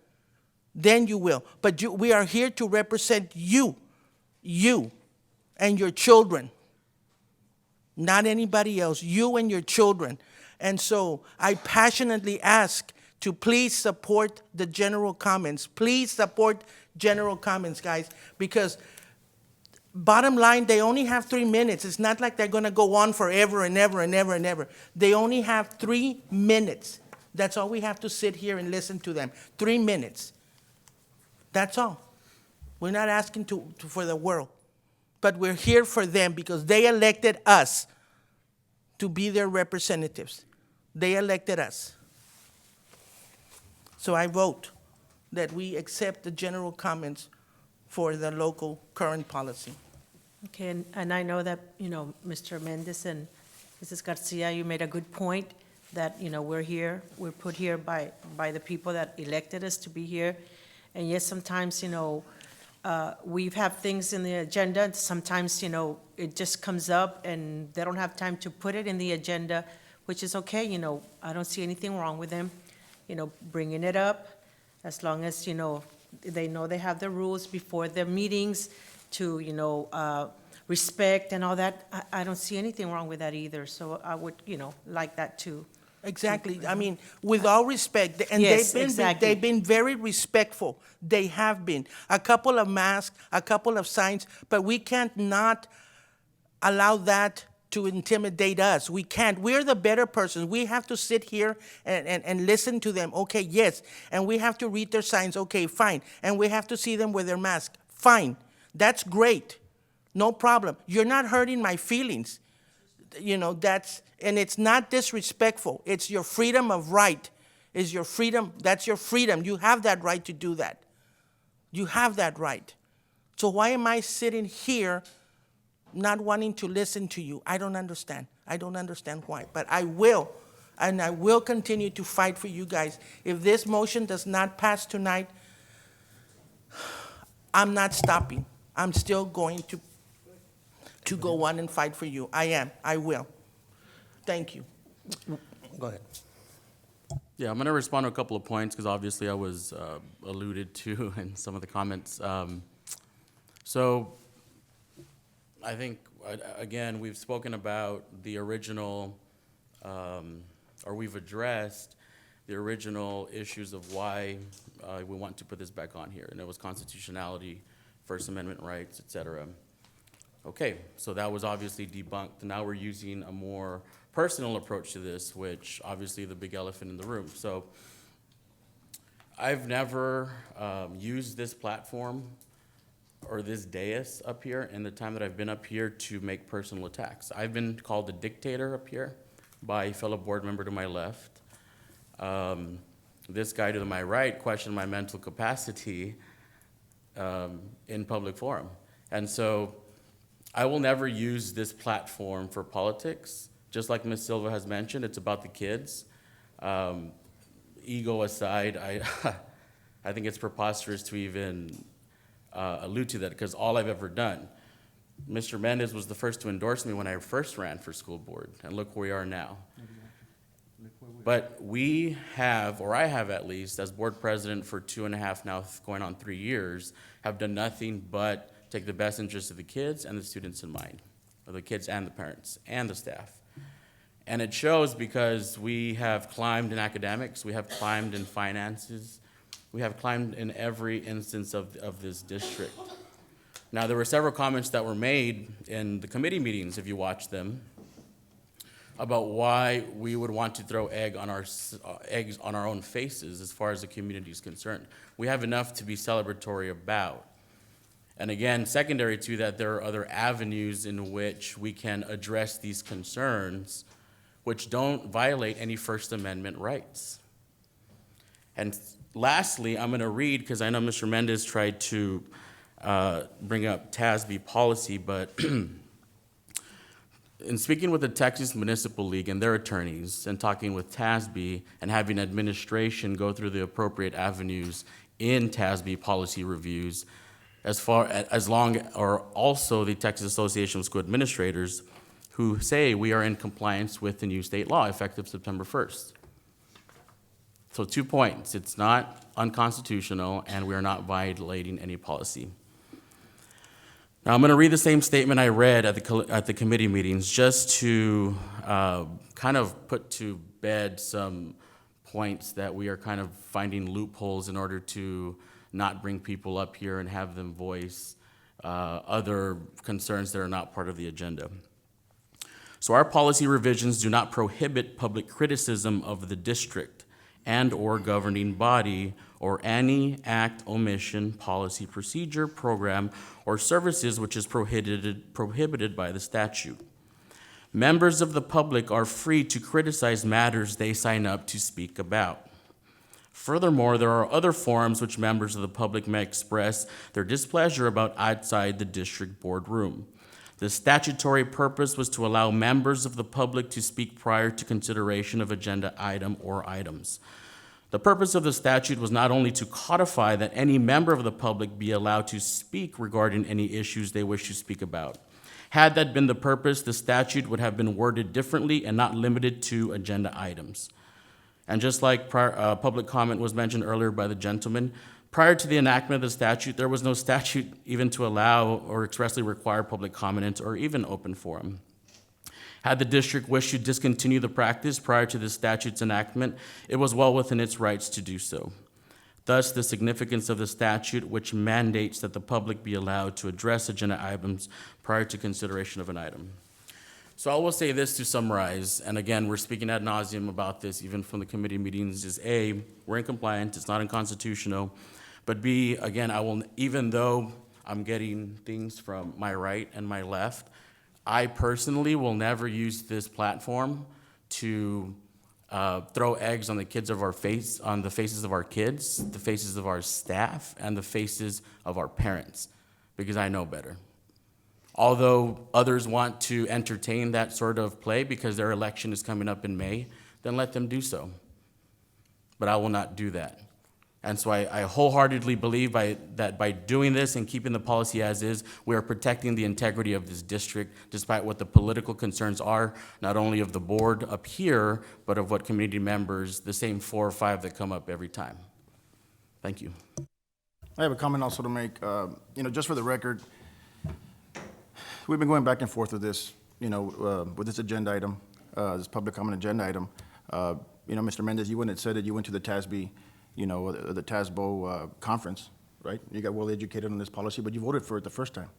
Then you will. But we are here to represent you and your children. Not anybody else, you and your children. And so I passionately ask to please support the general comments. Please support general comments, guys, because bottom line, they only have 3 minutes. It's not like they're going to go on forever and ever and ever and ever. They only have 3 minutes. That's all we have to sit here and listen to them. 3 minutes. That's all. We're not asking for the world. But we're here for them because they elected us to be their representatives. They elected us. So I vote that we accept the general comments for the local current policy. Okay, and I know that, Mr. Mendez and Mrs. Garcia, you made a good point that, we're put here by the people that elected us to be here. And yes, sometimes, we have things in the agenda, and sometimes, it just comes up and they don't have time to put it in the agenda, which is okay, I don't see anything wrong with them, bringing it up, as long as, they know they have the rules before their meetings to, respect and all that. I don't see anything wrong with that either, so I would, like that too. Exactly. I mean, with all respect, and Yes, they've exactly. been very respectful. They have been. A couple of masks, a couple of signs, but we can't not allow that to intimidate us. We can't. We're the better persons. We have to sit here and listen to them. Okay, yes. And we have to read their signs. Okay, fine. And we have to see them with their mask. Fine. That's great. No problem. You're not hurting my feelings. And it's not disrespectful. It's your freedom of right. Is your freedom. That's your freedom. You have that right to do that. You have that right. So why am I sitting here not wanting to listen to you? I don't understand. I don't understand why. But I will. And I will continue to fight for you guys. If this motion does not pass tonight, I'm not stopping. I'm still going to go on and fight for you. I am. I will. Thank you. Go ahead. Yeah, I'm going to respond to a couple of points because obviously I was alluded to in some of the comments. So I think, again, we've spoken about the original, or we've addressed the original issues of why we want to put this back on here. And it was constitutionality, First Amendment rights, et cetera. Okay, so that was obviously debunked. Now we're using a more personal approach to this, which obviously the big elephant in the room. So I've never used this platform or this dais up here in the time that I've been up here to make personal attacks. I've been called a dictator up here by a fellow board member to my left. This guy to my right questioned my mental capacity in public forum. And so I will never use this platform for politics. Just like Ms. Silva has mentioned, it's about the kids. Ego aside, I think it's preposterous to even allude to that because all I've ever done. Mr. Mendez was the first to endorse me when I first ran for school board, and look where we are now. But we have, or I have at least, as board president for 2.5 now, going on 3 years, have done nothing but take the best interest of the kids and the students in mind, or the kids and the parents and the staff. And it shows because we have climbed in academics, we have climbed in finances, we have climbed in every instance of this district. Now, there were several comments that were made in the committee meetings, if you watch them, about why we would want to throw eggs on our own faces as far as the community is concerned. We have enough to be celebratory about. And again, secondary to that, there are other avenues in which we can address these concerns which don't violate any First Amendment rights. And lastly, I'm gonna read, because I know Mr. Mendez tried to bring up TASB policy, but in speaking with the Texas Municipal League and their attorneys and talking with TASB and having administration go through the appropriate avenues in TASB policy reviews, or also the Texas Association of School Administrators, who say we are in compliance with the new state law effective September 1st. So 2 points, it's not unconstitutional and we are not violating any policy. Now I'm gonna read the same statement I read at the committee meetings just to kind of put to bed some points that we are kind of finding loopholes in order to not bring people up here and have them voice other concerns that are not part of the agenda. So our policy revisions do not prohibit public criticism of the district and/or governing body or any act, omission, policy, procedure, program, or services which is prohibited by the statute. Members of the public are free to criticize matters they sign up to speak about. Furthermore, there are other forums which members of the public may express their displeasure about outside the district boardroom. The statutory purpose was to allow members of the public to speak prior to consideration of agenda item or items. The purpose of the statute was not only to codify that any member of the public be allowed to speak regarding any issues they wish to speak about. Had that been the purpose, the statute would have been worded differently and not limited to agenda items. And just like public comment was mentioned earlier by the gentleman, prior to the enactment of the statute, there was no statute even to allow or expressly require public comment or even open forum. Had the district wished to discontinue the practice prior to the statute's enactment, it was well within its rights to do so. Thus, the significance of the statute, which mandates that the public be allowed to address agenda items prior to consideration of an item. So I will say this to summarize, and again, we're speaking ad nauseum about this even from the committee meetings, is A, we're in compliance, it's not unconstitutional, but B, again, even though I'm getting things from my right and my left, I personally will never use this platform to throw eggs on the faces of our kids, the faces of our staff, and the faces of our parents, because I know better. Although others want to entertain that sort of play because their election is coming up in May, then let them do so. But I will not do that. And so I wholeheartedly believe that by doing this and keeping the policy as is, we are protecting the integrity of this district, despite what the political concerns are, not only of the board up here, but of what community members, the same 4 or 5 that come up every time. Thank you. I have a comment also to make. Just for the record, we've been going back and forth with this, with this agenda item, this public comment agenda item. Mr. Mendez, you went and said that you went to the TASB, the TASBO conference, right? You got well educated on this policy, but you voted for it the first time.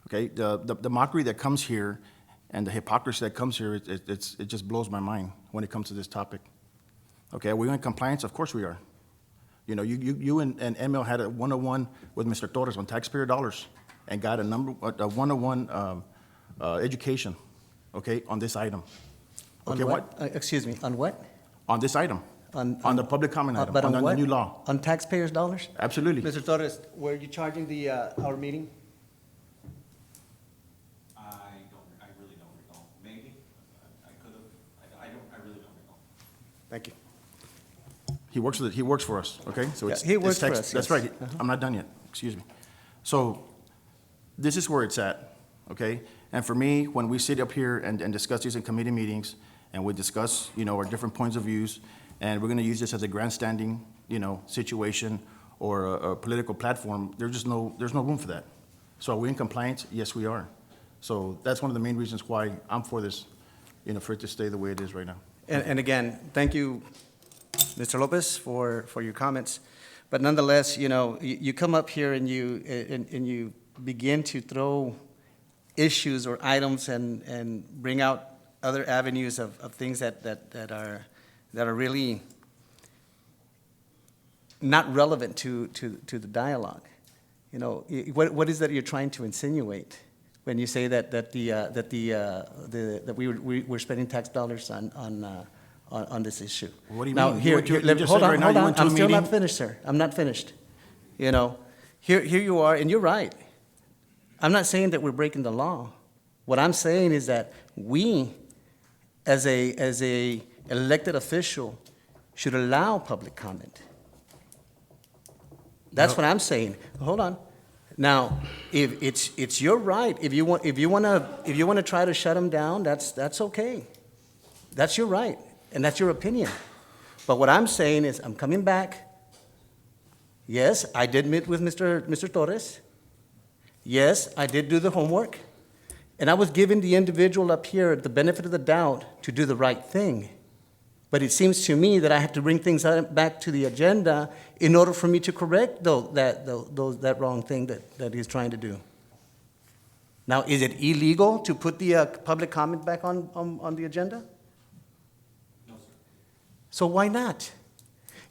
Okay, the mockery that comes here and the hypocrisy that comes here, it just blows my mind when it comes to this topic. Okay, are we in compliance? Of course we are. You and Emil had a one-on-one with Mr. Torres on taxpayer dollars and got a one-on-one education, okay, on this item. Okay, On what? Excuse me, on what? On this item. On the public comment item, But on on what? the new law. On taxpayers' dollars? Absolutely. Mr. Torres, were you charging our meeting? I really don't recall. Maybe, I could have, I really don't recall. Thank you. He works for us, okay? So Yeah, it's he works it's for text- us, That's yes. right. I'm not done yet. Excuse me. So this is where it's at, okay? And for me, when we sit up here and discuss these in committee meetings, and we discuss, our different points of views, and we're gonna use this as a grandstanding, situation or a political platform. There's no room for that. So are we in compliance? Yes, we are. So that's one of the main reasons why I'm for this, for it to stay the way it is right now. And again, thank you, Mr. Lopez, for your comments. But nonetheless, you come up here and you begin to throw issues or items and bring out other avenues of things that are really not relevant to the dialogue. What is that you're trying to insinuate when you say that we're spending tax dollars on this issue? What do you Now, mean? here, You just hold said on, right now hold you on. went to a I'm still not meeting. finished, sir. I'm not finished. Here you are, and you're right. I'm not saying that we're breaking the law. What I'm saying is that we, as a elected official, should allow public comment. That's what I'm saying. Hold on. Now, if it's your right, if you want to try to shut them down, that's okay. That's your right, and that's your opinion. But what I'm saying is, I'm coming back. Yes, I did meet with Mr. Torres. Yes, I did do the homework. And I was giving the individual up here the benefit of the doubt to do the right thing. But it seems to me that I have to bring things back to the agenda in order for me to correct that wrong thing that he's trying to do. Now, is it illegal to put the public comment back on the agenda? No, sir. So why not?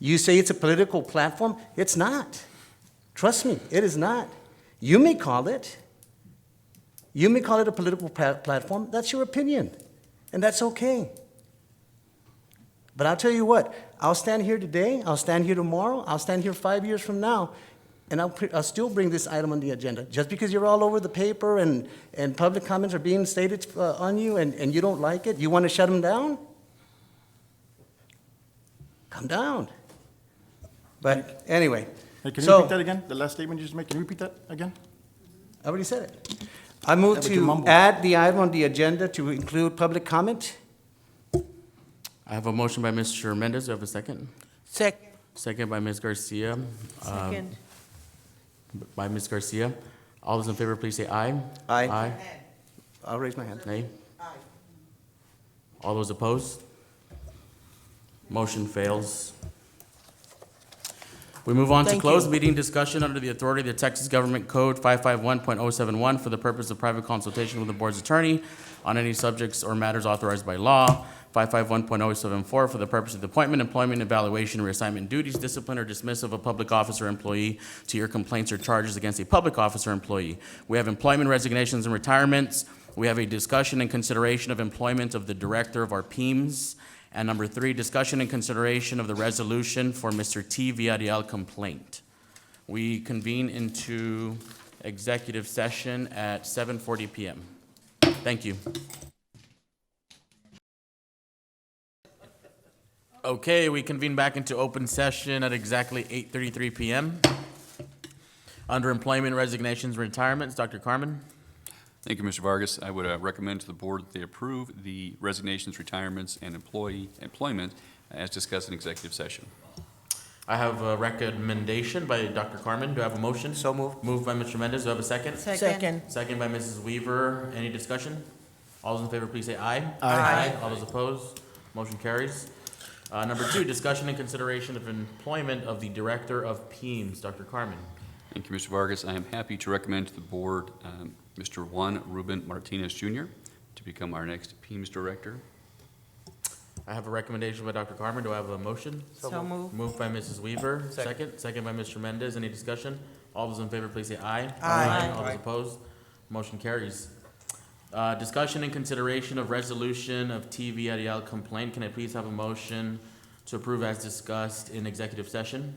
You say it's a political platform. It's not. Trust me, it is not. You may call it. You may call it a political platform. That's your opinion, and that's okay. But I'll tell you what, I'll stand here today, I'll stand here tomorrow, I'll stand here 5 years from now, and I'll still bring this item on the agenda. Just because you're all over the paper and public comments are being stated on you and you don't like it, you want to shut them down? Come down. But anyway. Hey, can you repeat that again? The last statement you just made, can you repeat that again? I already said it. I move Yeah, but you to mumbled. add the item on the agenda to include public comment. I have a motion by Mr. Mendez. Do I have a second? Second. Second by Ms. Garcia. Second. By Ms. Garcia. All those in favor, please say aye. Aye. Aye. I'll raise my hand. Nay. All those opposed? Motion fails. We move on to Thank closed you. meeting discussion under the authority of the Texas Government Code 551.071 for the purpose of private consultation with the board's attorney on any subjects or matters authorized by law. 551.074 for the purpose of the appointment, employment, evaluation, reassignment duties, discipline, or dismissal of a public officer or employee to hear complaints or charges against a public officer or employee. We have employment, resignations, and retirements. We have a discussion and consideration of employment of the director of our PEMS. And number 3, discussion and consideration of the resolution for Mr. T. Villarreal complaint. We convene into executive session at 7:40 p.m. Thank you. Okay, we convene back into open session at exactly 8:33 p.m. Under employment, resignations, retirements, Dr. Carmen. Thank you, Mr. Vargas. I would recommend to the board that they approve the resignations, retirements, and employment as discussed in executive session. I have a recommendation by Dr. Carmen. Do I have a motion? So moved. Moved by Mr. Mendez. Do I have a second? Second. Second by Mrs. Weaver. Any discussion? All those in favor, please say aye. Aye. All those opposed? Motion carries. Number 2, discussion and consideration of employment of the Director of PEMS, Dr. Carmen. Thank you, Mr. Vargas. I am happy to recommend to the board Mr. Juan Ruben Martinez Jr. to become our next PEMS director. I have a recommendation by Dr. Carmen. Do I have a motion? So moved. Moved by Mrs. Weaver. Second. Second by Mr. Mendez. Any discussion? All those in favor, please say aye. Aye. All those opposed? Motion carries. Discussion and consideration of resolution of T. Villarreal complaint. Can I please have a motion to approve as discussed in executive session?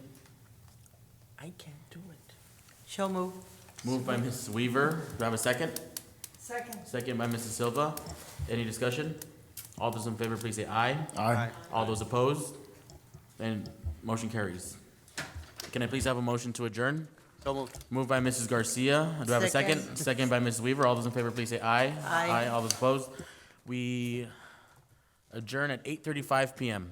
I can't do it. So moved. Moved by Mrs. Weaver. Do I have a second? Second. Second by Mrs. Silva. Any discussion? All those in favor, please say aye. Aye. All those opposed? And motion carries. Can I please have a motion to adjourn? So moved. Moved by Mrs. Garcia. Do I have a second? Second. Second by Mrs. Weaver. All those in favor, please say aye. Aye. All those opposed? We adjourn at 8:35 PM.